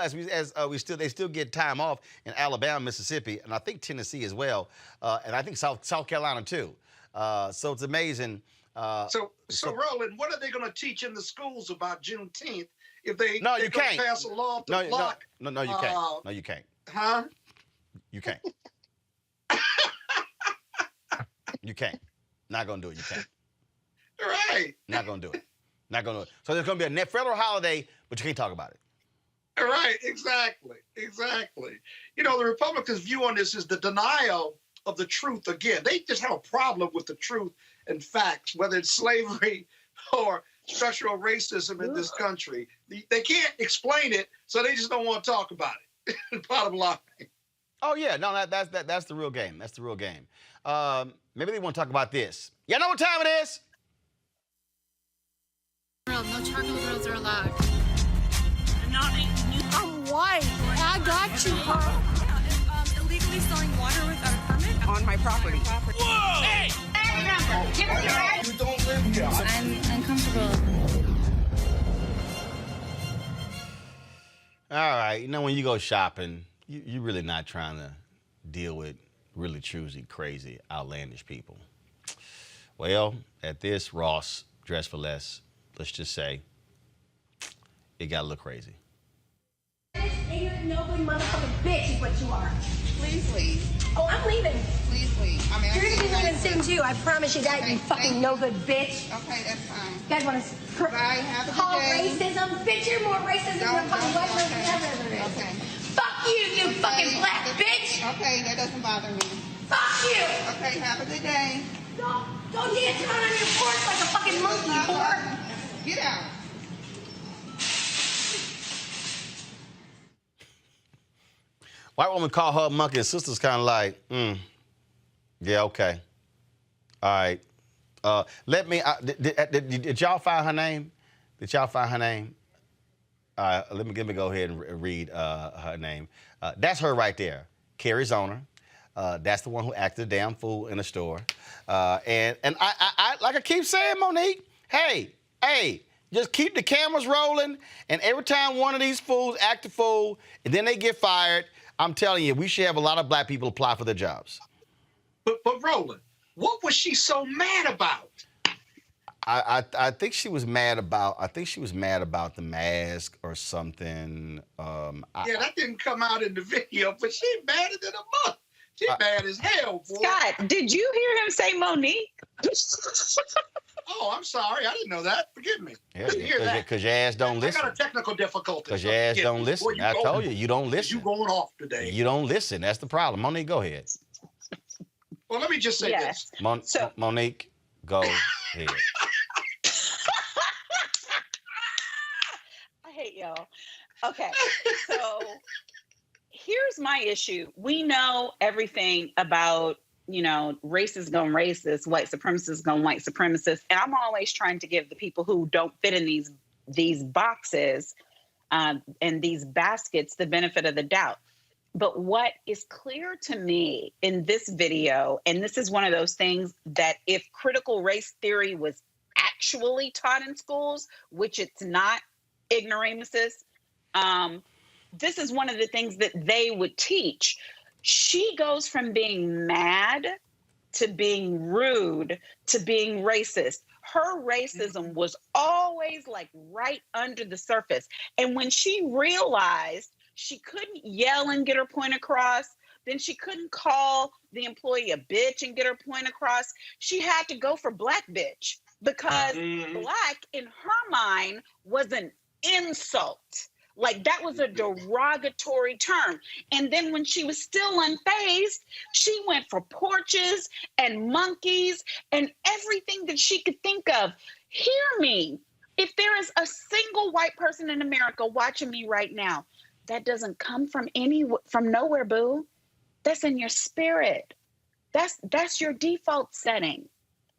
they still get time off in Alabama, Mississippi, and I think Tennessee as well, and I think South Carolina too. So it's amazing. So Roland, what are they gonna teach in the schools about Juneteenth if they you can't pass a law to block? No, you can't. No, you can't. Huh? You can't. You can't. Not gonna do it. You can't. Right. Not gonna do it. Not gonna do it. So there's gonna be a federal holiday, but you can't talk about it. Right. Exactly. The Republicans' view on this is the denial of the truth. Again, they just have a problem with the truth and facts, whether it's slavery or structural racism in this country. They can't explain it, so they just don't want to talk about it. Bottom line. Oh yeah, no, that's the real game. That's the real game. Maybe they want to talk about this. Y'all know what time it is? No charcoal grills are allowed. I'm white. I got you, Carl. Illegally selling water without a permit on my property. Whoa! Hey! You don't live here. I'm uncomfortable. All right, when you go shopping, you're really not trying to deal with really choosy, crazy, outlandish people. Well, at this Ross Dress for Less, let's just say it got a little crazy. Ignorant, nobody motherfucking bitch is what you are. Please leave. Oh, I'm leaving. Please leave. I mean, you're gonna be leaving soon too. I promise you that, you fucking no good bitch. Okay, that's fine. You guys want to have a call good day. racism? Bitch, you're more racist than the fucking white person ever is. Okay. Fuck you, fucking black bitch. Okay, that doesn't bother me. Fuck you. Okay, have a good day. Don't dance around on your porch like a fucking monkey, whore. Get out. White woman call her monkey. His sister's kind of like, yeah, okay. All right. Let me, did y'all find her name? Did y'all find her name? Let me go ahead and read her name. That's her right there, Carrie Zoner. That's the one who acted a damn fool in the store. And I like I keep saying, Monique, hey, just keep the cameras rolling. And every time one of these fools act a fool and then they get fired, I'm telling you, we should have a lot of black people apply for their jobs. But Roland, what was she so mad about? I think she was mad about the mask or something. Yeah, that didn't come out in the video, but she madder than a month. She mad as hell, boy. Scott, did you hear him say Monique? Oh, I'm sorry. I didn't know that. Forgive me. Yeah, Didn't hear that. because your ass don't listen. I got a technical difficulty. Because your ass don't listen. I told you, you don't listen. You going off today. You don't listen. That's the problem. Monique, go ahead. Well, let me just say this. Monique, go ahead. I hate y'all. Okay, so here's my issue. We know everything about, racist gone racist, white supremacists gone white supremacists, and I'm always trying to give the people who don't fit in these boxes and these baskets the benefit of the doubt. But what is clear to me in this video, and this is one of those things that if critical race theory was actually taught in schools, which it's not, ignoramuses, this is one of the things that they would teach. She goes from being mad to being rude to being racist. Her racism was always like right under the surface. And when she realized she couldn't yell and get her point across, then she couldn't call the employee a bitch and get her point across. She had to go for black bitch because black in her mind was an insult. Like that was a derogatory term. And then when she was still unfazed, she went for porches and monkeys and everything that she could think of. Hear me. If there is a single white person in America watching me right now, that doesn't come from nowhere, boo. That's in your spirit. That's your default setting.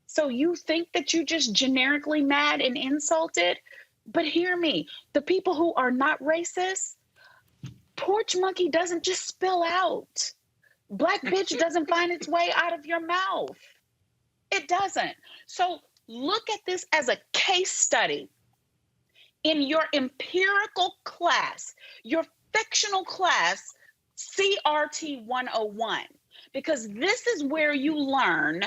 So you think that you just generically mad and insulted? But hear me, the people who are not racist, porch monkey doesn't just spill out. Black bitch doesn't find its way out of your mouth. It doesn't. So look at this as a case study. In your empirical class, your fictional class, CRT 101, because this is where you learn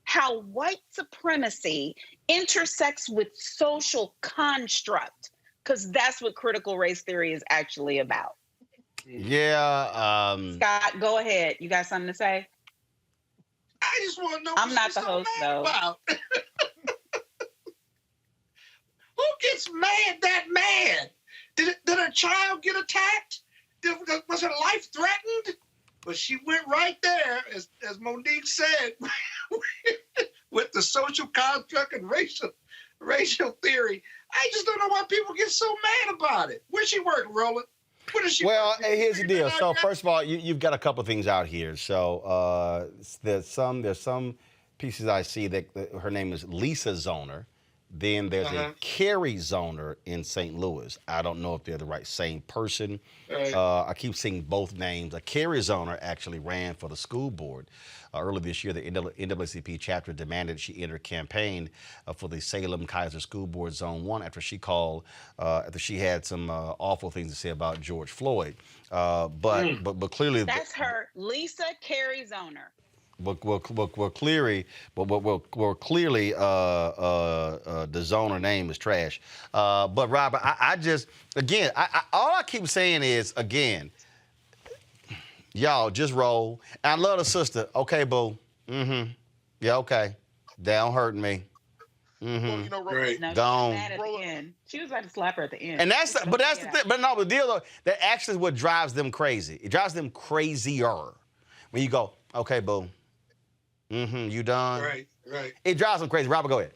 how white supremacy intersects with social construct, because that's what critical race theory is actually about. Yeah. Scott, go ahead. You got something to say? I just want to know. I'm not the host, though. About. Who gets that mad? Did a child get attacked? Was her life threatened? But she went right there, as Monique said, with the social construct and racial theory. I just don't know why people get so mad about it. Where's she work, Roland? What does she work? Here's the deal. So first of all, you've got a couple of things out here. So there's some pieces I see that her name is Lisa Zoner. Then there's a Carrie Zoner in St. Louis. I don't know if they're the same person. Right. I keep seeing both names. Carrie Zoner actually ran for the school board. Earlier this year, the NAACP chapter demanded she enter a campaign for the Salem-Keizer School Board Zone 1 after she had some awful things to say about George Floyd. But clearly... That's her, Lisa Carrie Zoner. We're clearly the Zoner name is trash. But Robert, I just, again, all I keep saying is, again, y'all just roll. I love the sister. Okay, boo. Mm-hmm. Yeah, okay. That don't hurt me. Mm-hmm. Well, right. No, gone. She was mad at the end. She was about to slap her at the end. And that's the thing. But no, the deal though, that actually is what drives them crazy. It drives them crazier. When you go, okay, boo. Mm-hmm. You done? Right. It drives them crazy. Robert, go ahead.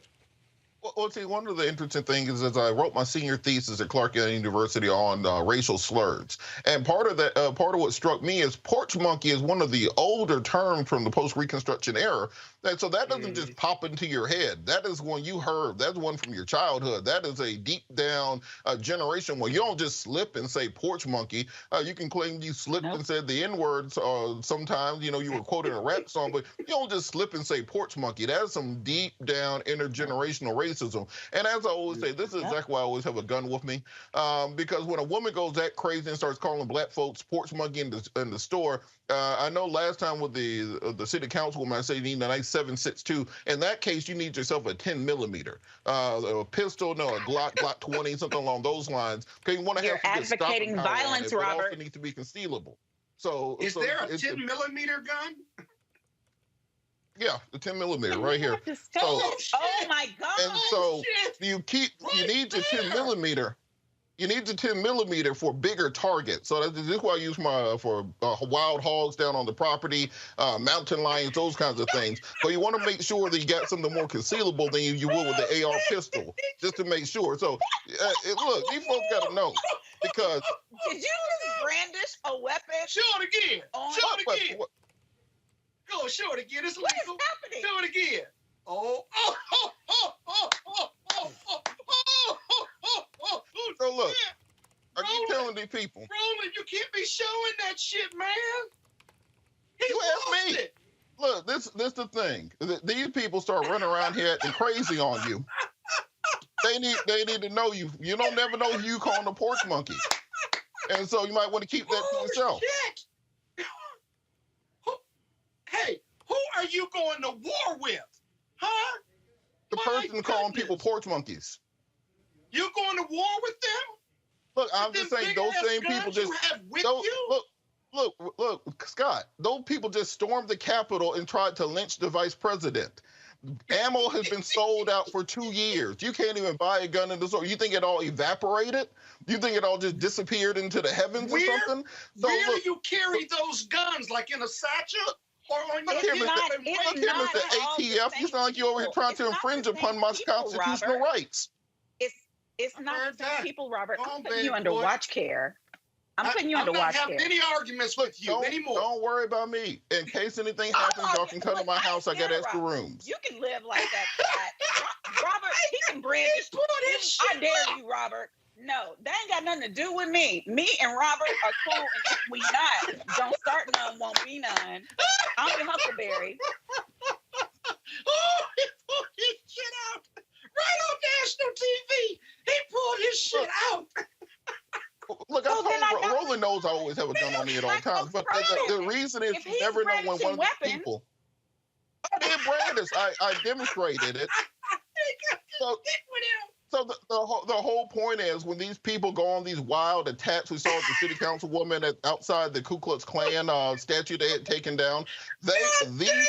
Well, see, one of the interesting things is I wrote my senior thesis at Clark University on racial slurs. And part of what struck me is porch monkey is one of the older terms from the post-Reconstruction era. And so that doesn't just pop into your head. That is one you heard. That's one from your childhood. That is a deep down generation where you don't just slip and say porch monkey. You can claim you slipped and said the N-words sometimes, you were quoting a rap song, but you don't just slip and say porch monkey. That is some deep down intergenerational racism. And as I always say, this is exactly why I always have a gun with me. Because when a woman goes that crazy and starts calling black folks porch monkey in the store, I know last time with the city councilwoman, I said you need a nice 7.62. In that case, you need yourself a 10 millimeter, a pistol, a Glock 20, something along those lines. Okay, you want to have some advocating violence, Robert. But also needs to be concealable. So is there a 10 millimeter gun? Yeah, the 10 millimeter right here. So, oh my God! And so you need the 10 millimeter. You need the 10 millimeter for bigger targets. So this is what I use for wild hogs down on the property, mountain lions, those kinds of things. But you want to make sure that you got something more concealable than you would with the AR pistol, just to make sure. So look, these folks got to know because. Did you just brandish a weapon? Show it again. Show it again. Go, show it again. It's legal. What is happening? Show it again. So look, I keep telling these people. Roland, you can't be showing that shit, man. You ask me. Look, this the thing. These people start running around here acting crazy on you. They need to know you. You don't never know who you calling a porch monkey. And so you might want to keep that to yourself. Shit. Hey, who are you going to war with? Huh? The person calling people porch monkeys. You going to war with them? Look, I'm just saying those same people just look, Scott, those people just stormed the Capitol and tried to lynch the vice president. Ammo has been sold out for 2 years. You can't even buy a gun in the store. You think it all evaporated? You think it all just disappeared into the heavens or something? So where do you carry those guns? Like in a satchel? Or on your Mr. ATF, you sound like you're over here trying to infringe upon my constitutional rights. It's not the same people, Robert. I'm putting you under watch care. I'm putting you under watch care. I'm not having any arguments with you anymore. Don't worry about me. In case anything happens, y'all can come to my house. I got extra rooms. You can live like that. Robert, he can brandish. I dare you, Robert. No, that ain't got nothing to do with me. Me and Robert are cool, and if we not, don't start none, won't be none. I'm your Huckleberry. Oh, he pulled his shit out right on national TV. He pulled his shit out. Look, Roland knows I always have a gun on me at all times, but the reason is you never know when one of these people. I did brandish. I demonstrated it. So the whole point is when these people go on these wild attacks, we saw the city councilwoman outside the Ku Klux Klan statue they had taken down. These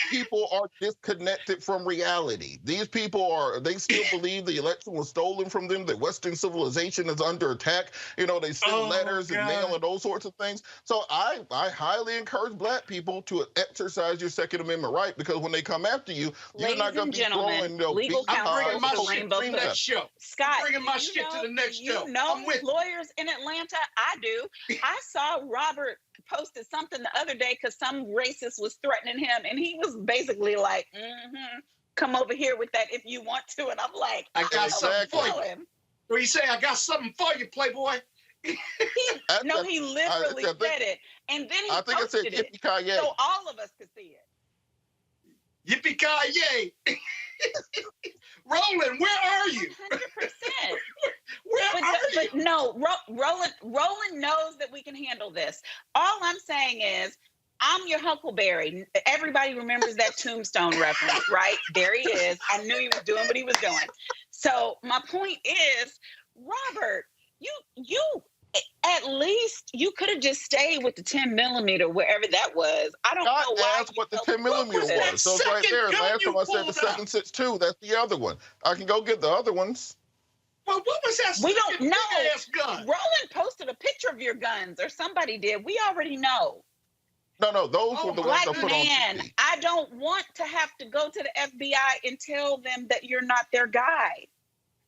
people are disconnected from reality. These people they still believe the election was stolen from them, that Western civilization is under attack. You know, they send letters and mail and those sorts of things. So I highly encourage Black people to exercise your Second Amendment right, because when they come after you, you're not going to be throwing legal counsel my shit to the next show. Scott, bringing my shit to the next show. You know lawyers in Atlanta? I do. I saw Robert posted something the other day because some racist was threatening him, and he was basically like, come over here with that if you want to. And I'm like, I got something for you. What you say? I got something for you, Playboy. He literally said it. And then he posted it. So all of us could see it. Yippee-ki-yay. Roland, where are you? 100%. Where are you? But no, Roland knows that we can handle this. All I'm saying is, I'm your Huckleberry. Everybody remembers that Tombstone reference, right? There he is. I knew he was doing what he was doing. So my point is, Robert, you at least you could have just stayed with the 10 millimeter wherever that was. I don't know why. That's what the 10 millimeter was. So it's right there. Last time I said the 7.62. That's the other one. I can go get the other ones. Well, what was that? We don't know. Gun? Roland posted a picture of your guns, or somebody did. We already know. No, those were the ones I put on TV. I don't want to have to go to the FBI and tell them that you're not their guy.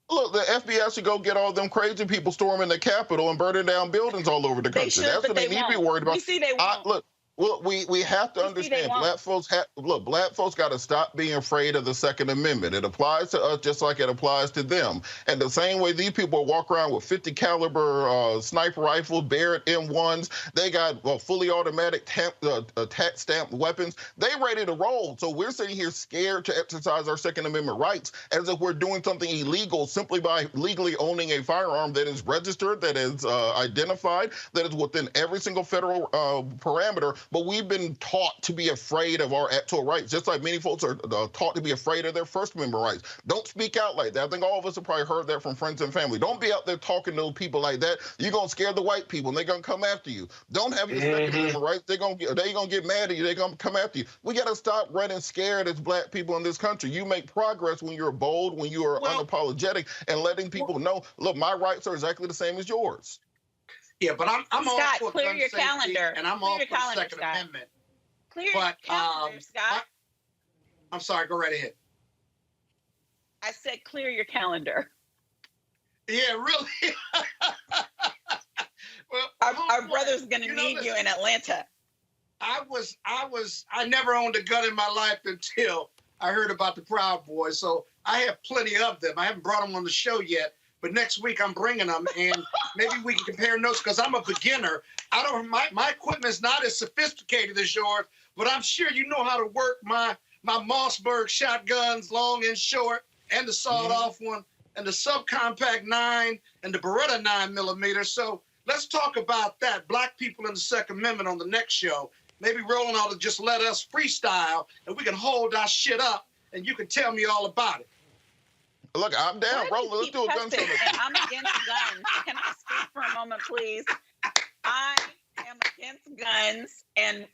Look, the FBI should go get all them crazy people storming the Capitol and burning down buildings all over the country. That's what they need to be worried about. You see, they won't. Look, we have to understand. Black folks got to stop being afraid of the Second Amendment. It applies to us just like it applies to them. And the same way these people walk around with 50 caliber sniper rifles, Barrett M1s, they got fully automatic tax stamped weapons. They ready to roll. So we're sitting here scared to exercise our Second Amendment rights as if we're doing something illegal simply by legally owning a firearm that is registered, that is identified, that is within every single federal parameter but we've been taught to be afraid of our actual rights, just like many folks are taught to be afraid of their First Amendment rights. Don't speak out like that. I think all of us have probably heard that from friends and family. Don't be out there talking to people like that. You're going to scare the white people, and they're going to come after you. Don't have your Second Amendment rights. They're going to get mad at you. They're going to come after you. We got to stop running scared as black people in this country. You make progress when you're bold, when you are unapologetic, and letting people know, look, my rights are exactly the same as yours. Yeah, but I'm all Scott, for clear gun your safety, calendar. and I'm Clear all your for the calendar, Second Scott. Amendment. Clear your calendar, Scott. I'm sorry, go right ahead. I said clear your calendar. Yeah, really? Well, our brother's going to need you in Atlanta. I never owned a gun in my life until I heard about the Proud Boys. So I have plenty of them. I haven't brought them on the show yet, but next week I'm bringing them, and maybe we can compare notes because I'm a beginner. My equipment's not as sophisticated as yours, but I'm sure you know how to work my Mossberg shotguns, long and short, and the sawed-off one, and the subcompact 9, and the Beretta 9mm. So let's talk about that. Black people in the Second Amendment on the next show. Maybe Roland ought to just let us freestyle, and we can hold our shit up, and you can tell me all about it. Look, I'm down, Roland. Let's do a gun show. I'm against guns. Can I speak for a moment, please? I am against guns, and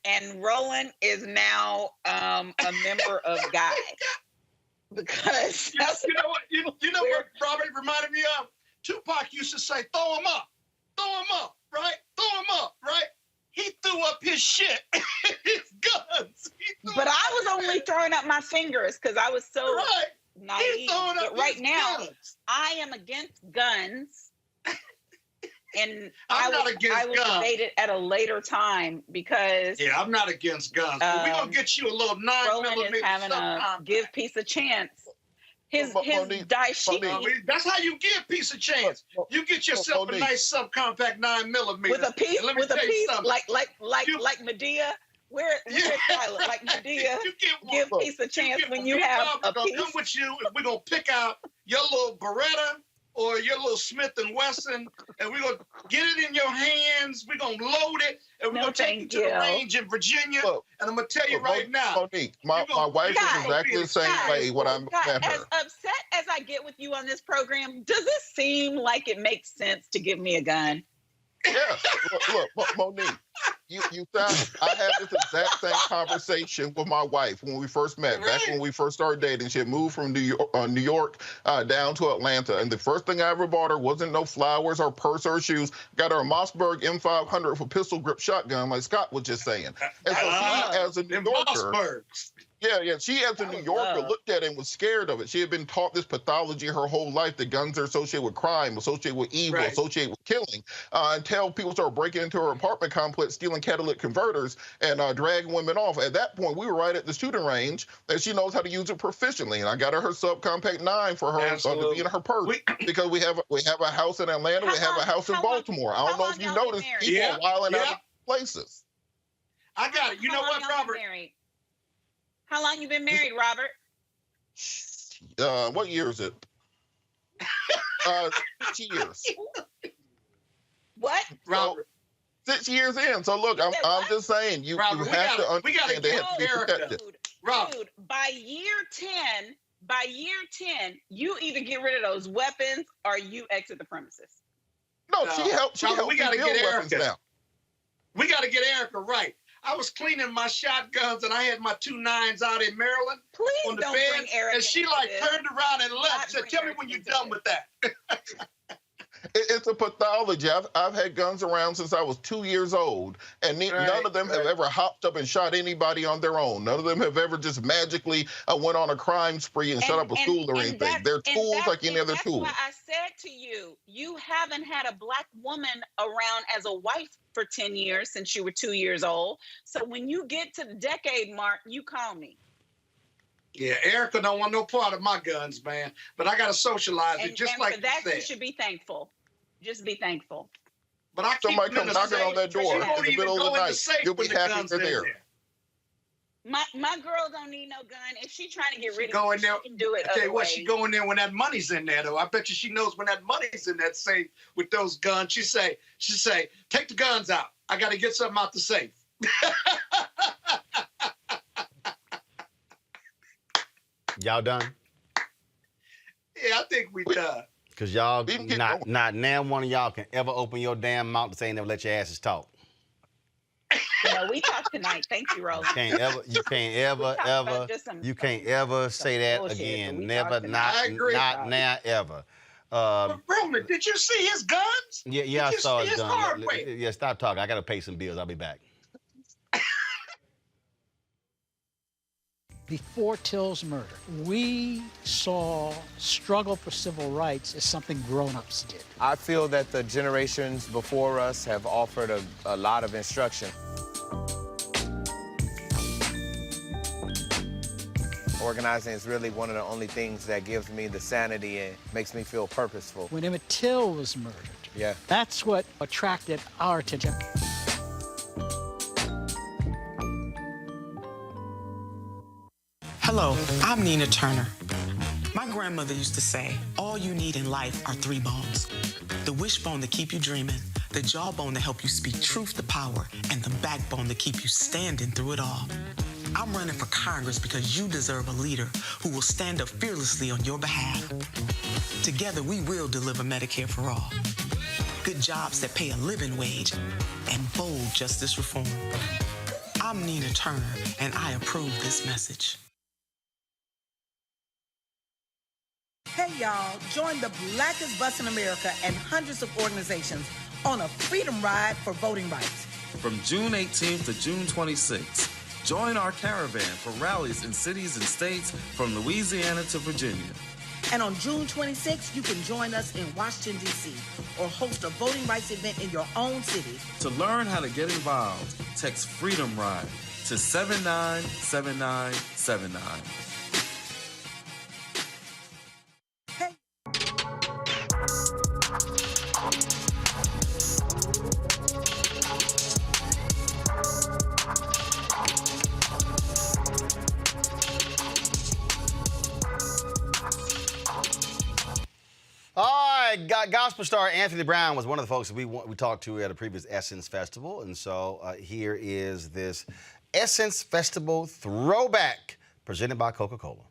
Roland is now a member of Guy. Because you know what? You know what Robert reminded me of? Tupac used to say, throw him up, right? Throw him up, right? He threw up his shit, his guns. But I was only throwing up my fingers because I was so naive. But right now, I am against guns. And I will debate it at a later time because I'm not against guns. But we're gonna get you a little 9mm. Roland is having a give peace a chance. His dashiki. That's how you give peace a chance. You get yourself a nice subcompact 9mm with a piece, like Medea. Where's Tyler? Like Medea, give peace a chance when you have a piece. Come with you, and we're gonna pick out your little Beretta or your little Smith & Wesson, and we're going to get it in your hands. We're going to load it, and we're going to take you to the range in Virginia. And I'm going to tell you right now. Monique, my wife is exactly the same way when I'm at her. As upset as I get with you on this program, does it seem like it makes sense to give me a gun? Yes. Look, Monique, you sound. I had this exact same conversation with my wife when we first met, back when we first started dating. She had moved from New York down to Atlanta, and the first thing I ever bought her wasn't no flowers or purse or shoes. Got her a Mossberg M500 for pistol grip shotgun, like Scott was just saying. And so she, as a New Yorker. She, as a New Yorker, looked at it and was scared of it. She had been taught this pathology her whole life that guns are associated with crime, associated with evil, associated with killing, until people started breaking into her apartment complex, stealing catalytic converters, and dragging women off. At that point, we were right at the shooting range, and she knows how to use it proficiently. And I got her subcompact 9 for her to be in her purse because we have a house in Atlanta, we have a house in Baltimore. I don't know if you noticed, people are wilding out of places. I got it. You know what, Robert? How long you been married, Robert? What year is it? 6 years. What? Robert. 6 years in. So look, I'm just saying, you have to understand they have to be protected. Dude, by year 10, you either get rid of those weapons or you exit the premises. No, she helped. We got to get Erica. Now. We got to get Erica right. I was cleaning my shotguns and I had my 2 9s out in Maryland on the bed, and she turned around and left. Said, "Tell me when you're done with that." It's a pathology. I've had guns around since I was 2 years old, and none of them have ever hopped up and shot anybody on their own. None of them have ever just magically went on a crime spree and shut up a school or anything. They're tools like any other tool. That's why I said to you, you haven't had a black woman around as a wife for 10 years since you were 2 years old. So when you get to the decade mark, you call me. Yeah, Erica don't want no part of my guns, man. But I got to socialize it, just like for that, you said. You should be thankful. Just be thankful. But I keep somebody come knocking on that door in the middle of the night. You'll be happy they're there. My girl don't need no gun. If she's trying to get rid of it, she can do it. I tell you what, she go in there when that money's in there, though. I bet you she knows when that money's in that safe with those guns. She say, take the guns out. I got to get something out the safe. Y'all done? Yeah, I think we done. Because y'all, not now one of y'all can ever open your damn mouth to say never let your asses talk. No, we talked tonight. Thank you, Roland. You can't ever say that bullshit, again. but we Never, talked tonight. I agree. not now, ever. But Roland, did you see his guns? Yeah, I saw his gun. Hardware? Yeah, stop talking. I got to pay some bills. I'll be back. Before Till's murder, we saw struggle for civil rights as something grown-ups did. I feel that the generations before us have offered a lot of instruction. Organizing is really one of the only things that gives me the sanity and makes me feel purposeful. When Emmett Till was murdered, Yeah. that's what attracted our attention. Hello, I'm Nina Turner. My grandmother used to say, all you need in life are 3 bones. The wishbone to keep you dreaming, the jawbone to help you speak truth to power, and the backbone to keep you standing through it all. I'm running for Congress because you deserve a leader who will stand up fearlessly on your behalf. Together, we will deliver Medicare for all, good jobs that pay a living wage, and bold justice reform. I'm Nina Turner, and I approve this message. Hey, y'all, join the blackest bus in America and hundreds of organizations on a freedom ride for voting rights. From June 18th to June 26th, join our caravan for rallies in cities and states from Louisiana to Virginia. And on June 26th, you can join us in Washington, D.C., or host a voting rights event in your own city. To learn how to get involved, text Freedom Ride to 797979. All right, gospel star Anthony Brown was one of the folks that we talked to at a previous Essence Festival, and so here is this Essence Festival throwback presented by Coca-Cola.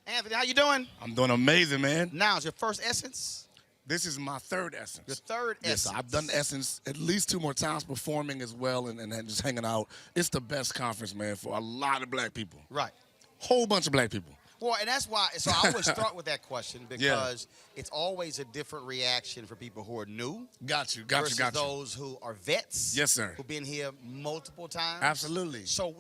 Anthony, how you doing? I'm doing amazing, man. Now, is your first Essence? This is my third Essence. Your third Yes, Essence. I've done Essence at least 2 more times, performing as well and just hanging out. It's the best conference, man, for a lot of black people. Right. Whole bunch of black people. Well, and that's why, so I always start with that question because it's always a different reaction for people who are new. Got you. Versus those who are vets. Yes, sir. Who've been here multiple times. Absolutely. So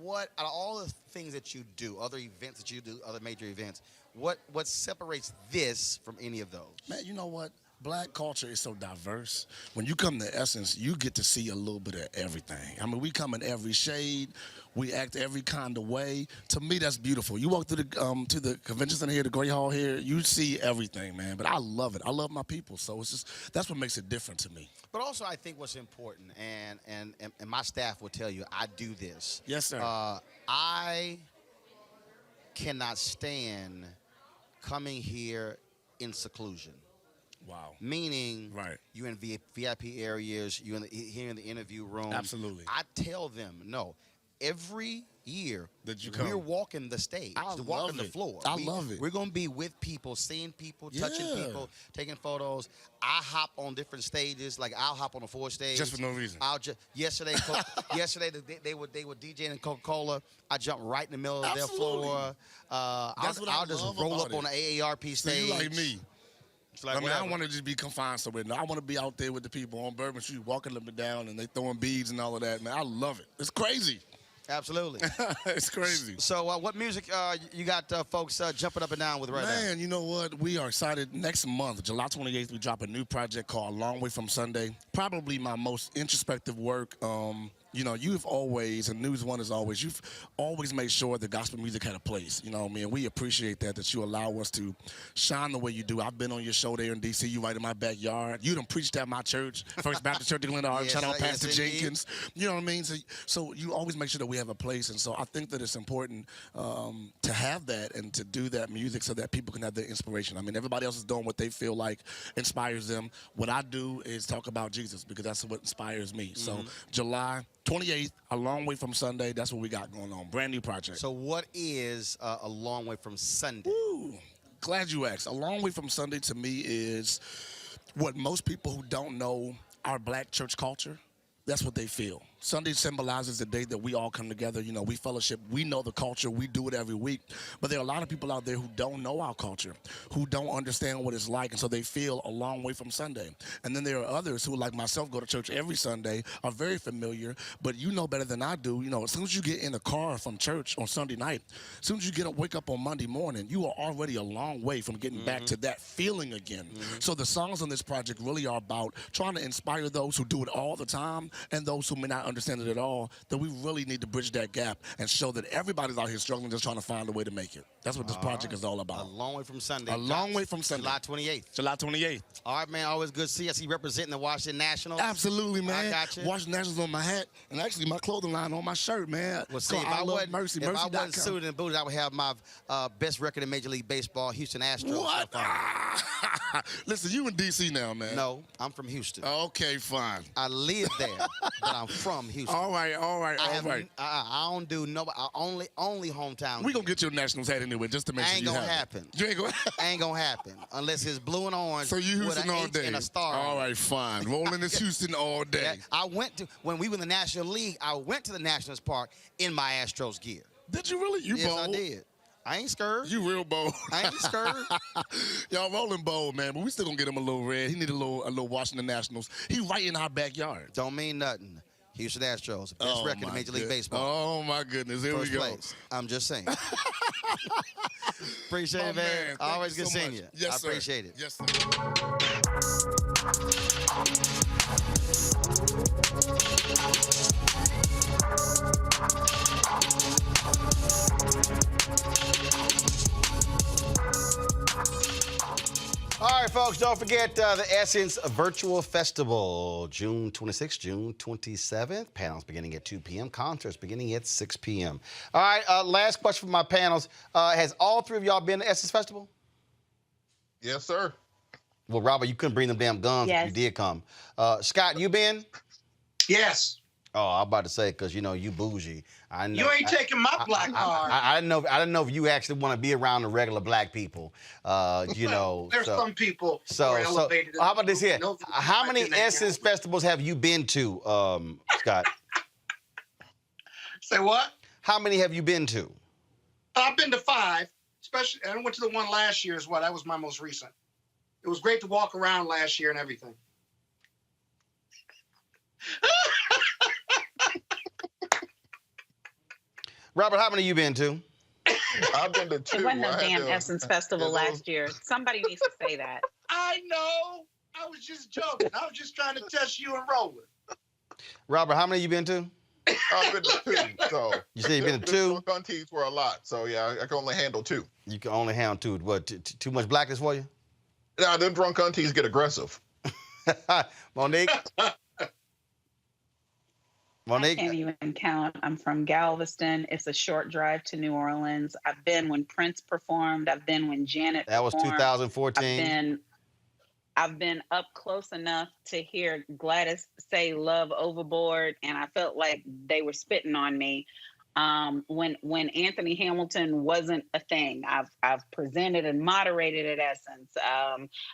what out of all the things that you do, other events that you do, other major events, what separates this from any of those? Man, you know what? Black culture is so diverse. When you come to Essence, you get to see a little bit of everything. I mean, we come in every shade. We act every kind of way. To me, that's beautiful. You walk through to the convention center here, the Great Hall here, you see everything, man. But I love it. I love my people. So it's just, that's what makes it different to me. But also, I think what's important, and my staff will tell you, I do this. Yes, sir. I cannot stand coming here in seclusion. Wow. Meaning, you in VIP areas, you here in the interview room. Absolutely. I tell them, no, every year we're walking the stage, walking the floor. I love it. We're going to be with people, seeing people, touching people, taking photos. I hop on different stages, like I'll hop on the 4th stage. Just for no reason. Yesterday they were DJing in Coca-Cola. I jumped right in the middle of their floor. I'll just roll up on the AARP stage. So you like me. Like I mean, I don't want to just be confined somewhere. No, I want to be out there with the people on Bourbon Street, walking up and down, and they throwing beads and all of that. Man, I love it. It's crazy. Absolutely. It's crazy. So what music you got folks jumping up and down with right now? Man, you know what? We are excited. Next month, July 28th, we drop a new project called A Long Way From Sunday. Probably my most introspective work. You know, you've always, and News One is always, you've always made sure that gospel music had a place. You know what I mean? We appreciate that you allow us to shine the way you do. I've been on your show there in D.C. You right in my backyard. You done preached at my church, First Baptist Church in Glendale. Shout out Pastor Jenkins. You know what I mean? So you always make sure that we have a place. And so I think that it's important to have that and to do that music so that people can have their inspiration. I mean, everybody else is doing what they feel like inspires them. What I do is talk about Jesus because that's what inspires me. So July 28th, a long way from Sunday. That's what we got going on. Brand new project. So what is a long way from Sunday? Ooh, glad you asked. A long way from Sunday to me is what most people who don't know our black church culture, that's what they feel. Sunday symbolizes the day that we all come together. You know, we fellowship. We know the culture. We do it every week. But there are a lot of people out there who don't know our culture, who don't understand what it's like, and so they feel a long way from Sunday. And then there are others who, like myself, go to church every Sunday, are very familiar, but you know better than I do. You know, as soon as you get in the car from church on Sunday night, as soon as you wake up on Monday morning, you are already a long way from getting back to that feeling again. So the songs on this project really are about trying to inspire those who do it all the time and those who may not understand it at all, that we really need to bridge that gap and show that everybody's out here struggling, just trying to find a way to make it. That's what this project is all about. A long way from Sunday. A long way from Sunday. July 28th. July 28th. All right, man. Always good to see you. I see you representing the Washington Nationals. Absolutely, man. I got you. Washington Nationals on my hat, and actually my clothing line on my shirt, man. Well, see, if I wasn't suited and booted, I would have my best record in Major League Baseball, Houston Astros. What? Listen, you in D.C. now, man. No, I'm from Houston. Okay, fine. I live there, but I'm from Houston. All right. I don't do no. Only hometown. We gonna get your Nationals hat anyway, just to make sure you have it. Happen. You ain't gonna ain't gonna happen unless it's blue and orange. So you with Houston an all H day. and a star. All right, fine. Roland is Houston all day. Yeah, I went to when we were in the National League. I went to the Nationals Park in my Astros gear. Did you really? You yes, bold? I did. I ain't scared. You real bold. I ain't scared. Y'all Roland bold, man, but we still gonna get him a little red. He need a little Washington Nationals. He right in our backyard. Don't mean nothing. Houston Astros, best record in Major League Baseball. Oh my goodness, here First we go. Place. I'm just saying. Appreciate it, man. Thank Always you good so seeing much. you. Yes, I appreciate it. Yes, sir. All right, folks, don't forget the Essence Virtual Festival, June 26th, June 27th. Panels beginning at 2 p.m., concerts beginning at 6 p.m. All right, last question for my panels. Has all three of y'all been to Essence Festival? Yes, sir. Well, Robert, you couldn't bring them damn guns if you did come. Scott, you been? Yes. Oh, I'm about to say, because, you know, you bougie. I know. You ain't taking my black card. I didn't know if you actually want to be around the regular black people. You know. There's some people who So are elevated. how about this here? No, How many Essence festivals have you been to, Scott? Say what? How many have you been to? I've been to 5. Especially, I went to the one last year as well. That was my most recent. It was great to walk around last year and everything. Robert, how many you been to? I've been to 2. It wasn't no damn Essence Festival last year. Somebody needs to say that. I know. I was just joking. I was just trying to test you and Roland. Robert, how many you been to? I've been to 2. So You said you've been to 2? Drunk aunties were a lot. So yeah, I can only handle 2. You can only handle 2. What? Too much blackness for you? Nah, them drunk aunties get aggressive. Monique. I can't even count. I'm from Galveston. It's a short drive to New Orleans. I've been when Prince performed. I've been when Janet That was performed. 2014. I've been up close enough to hear Gladys say "Love Overboard," and I felt like they were spitting on me. When Anthony Hamilton wasn't a thing, I've presented and moderated at Essence.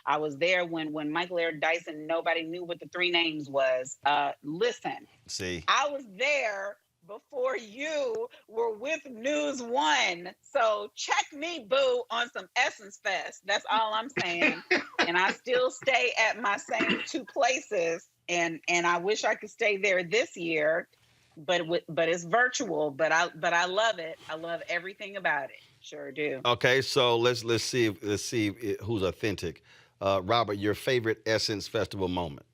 I was there when Michael Eric Dyson, nobody knew what the 3 names was. Listen, See, I was there before you were with News One. So check me, boo, on some Essence Fest. That's all I'm saying. And I still stay at my same 2 places. And I wish I could stay there this year, but it's virtual. But I love it. I love everything about it. Sure do. Okay, so let's see who's authentic. Robert, your favorite Essence Festival moment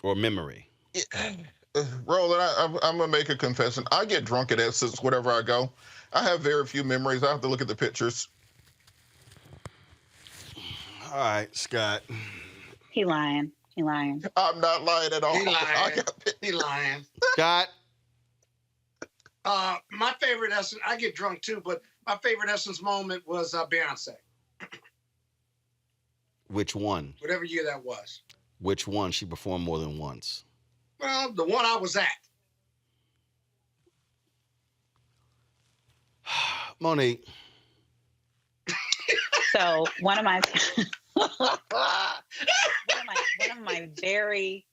or memory? Roland, I'm gonna make a confession. I get drunk at Essence wherever I go. I have very few memories. I have to look at the pictures. All right, Scott. He lying. I'm not lying at all. He lying. Scott. My favorite Essence, I get drunk too, but my favorite Essence moment was Beyonce. Which one? Whatever year that was. Which one? She performed more than once. Well, the one I was at. Monique. So one of my very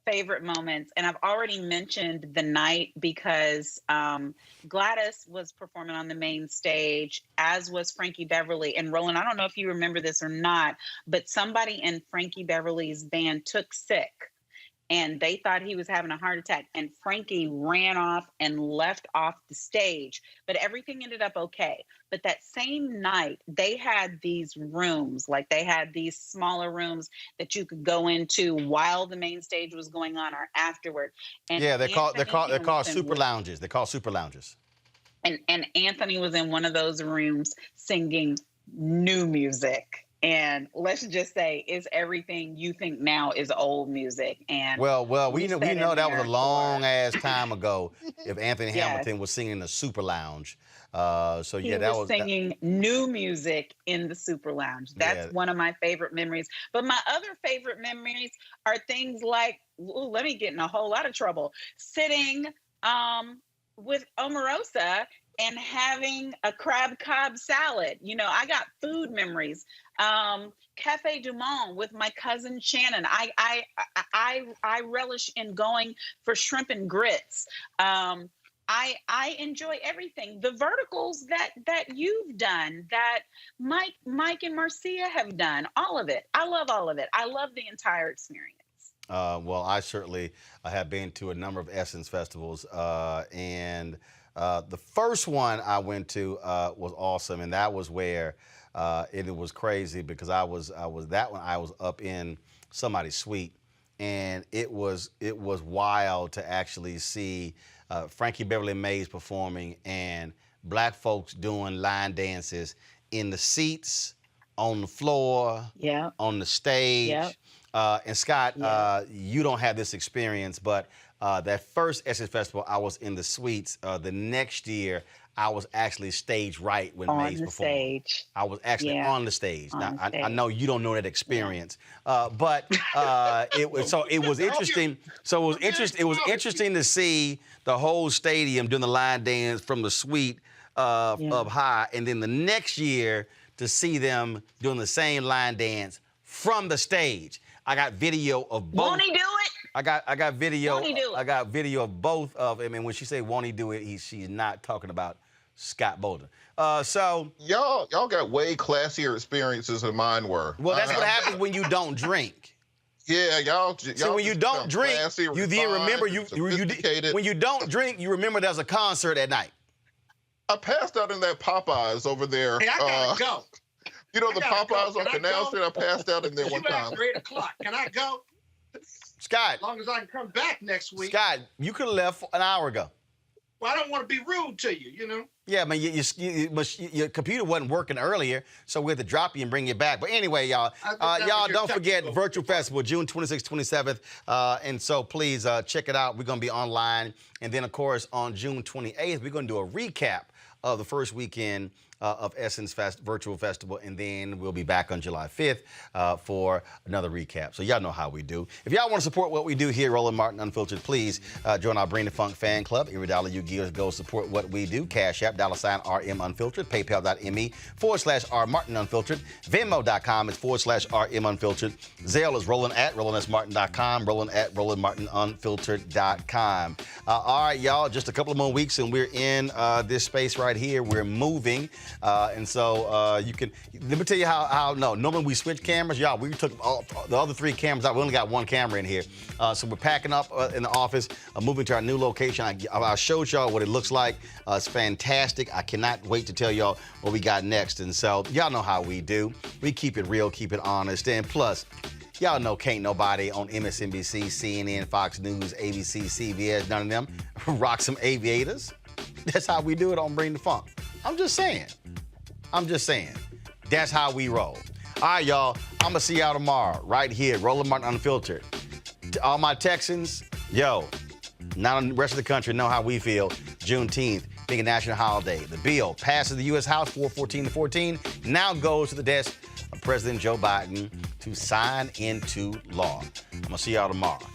favorite moments, and I've already mentioned the night because Gladys was performing on the main stage, as was Frankie Beverly. And Roland, I don't know if you remember this or not, but somebody in Frankie Beverly's band took sick. And they thought he was having a heart attack. And Frankie ran off and left off the stage. But everything ended up okay. But that same night, they had these rooms, like they had these smaller rooms that you could go into while the main stage was going on or afterward. And yeah, they're called super in, lounges. They're called super lounges. And Anthony was in one of those rooms singing new music. And let's just say, is everything you think now is old music? And well, we know that was a long ass time ago. If Anthony Yes. Hamilton was singing in the Super Lounge, so he yeah, that was was singing new music in the Super Lounge. That's one of my favorite memories. But my other favorite memories are things like, let me get in a whole lot of trouble, sitting with Omarosa and having a crab cob salad. You know, I got food memories. Cafe Du Monde with my cousin Shannon. I relish in going for shrimp and grits. I enjoy everything. The verticals that you've done, that Mike and Marcia have done, all of it. I love all of it. I love the entire experience. Well, I certainly have been to a number of Essence festivals, and the first one I went to was awesome, and that was where it was crazy because I was up in somebody's suite, and it was wild to actually see Frankie Beverly Mays performing and black folks doing line dances in the seats, on the floor, on the stage. And Scott, you don't have this experience, but that first Essence Festival, I was in the suites. The next year, I was actually stage right when Mays performed. Stage. I was actually on the stage. Now, stage. I know you don't know that experience, but it was interesting. So it was interesting to see the whole stadium doing the line dance from the suite up high, and then the next year to see them doing the same line dance from the stage. I got video of both. Won't he do it? I got video. Won't he do it? I got video of both of them, and when she say "won't he do it," she's not talking about Scott Bolden. So y'all got way classier experiences than mine were. Well, that's what happens when you don't drink. Yeah, y'all. So when you don't drink, you then remember when you don't drink, you remember there's a concert at night. I passed out in that Popeyes over there. Hey, I gotta go. You know the Popeyes on Canal Street? I passed out in there one time. After 8 o'clock. Can I go? Scott. As long as I can come back next week. Scott, you could have left an hour ago. Well, I don't want to be rude to you, you know? Yeah, man, your computer wasn't working earlier, so we had to drop you and bring you back. But anyway, y'all, don't forget Virtual Festival, June 26th, 27th. And so please check it out. We're going to be online. And then, of course, on June 28th, we're going to do a recap of the first weekend of Essence Virtual Festival, and then we'll be back on July 5th for another recap. So y'all know how we do. If y'all want to support what we do here, Roland Martin Unfiltered, please join our Bring the Funk fan club. Every dollar you give goes support what we do. Cash App, $RM Unfiltered, PayPal.me/R Martin Unfiltered, Venmo.com is /RM Unfiltered. Zelle is Roland@RolandSMartin.com, Roland@RolandMartinUnfiltered.com. All right, y'all, just a couple of more weeks and we're in this space right here. We're moving. And so you can, let me tell you how normally we switch cameras. Y'all, we took the other 3 cameras out. We only got 1 camera in here. So we're packing up in the office, moving to our new location. I showed y'all what it looks like. It's fantastic. I cannot wait to tell y'all what we got next. And so y'all know how we do. We keep it real, keep it honest. And plus, y'all know can't nobody on MSNBC, CNN, Fox News, ABC, CBS, none of them rock some aviators. That's how we do it on Bring the Funk. I'm just saying. That's how we roll. All right, y'all. I'm going to see y'all tomorrow right here, Roland Martin Unfiltered. To all my Texans, yo, now the rest of the country know how we feel. Juneteenth being a national holiday. The bill passes the U.S. House 414-14, now goes to the desk of President Joe Biden to sign into law. I'm going to see y'all tomorrow.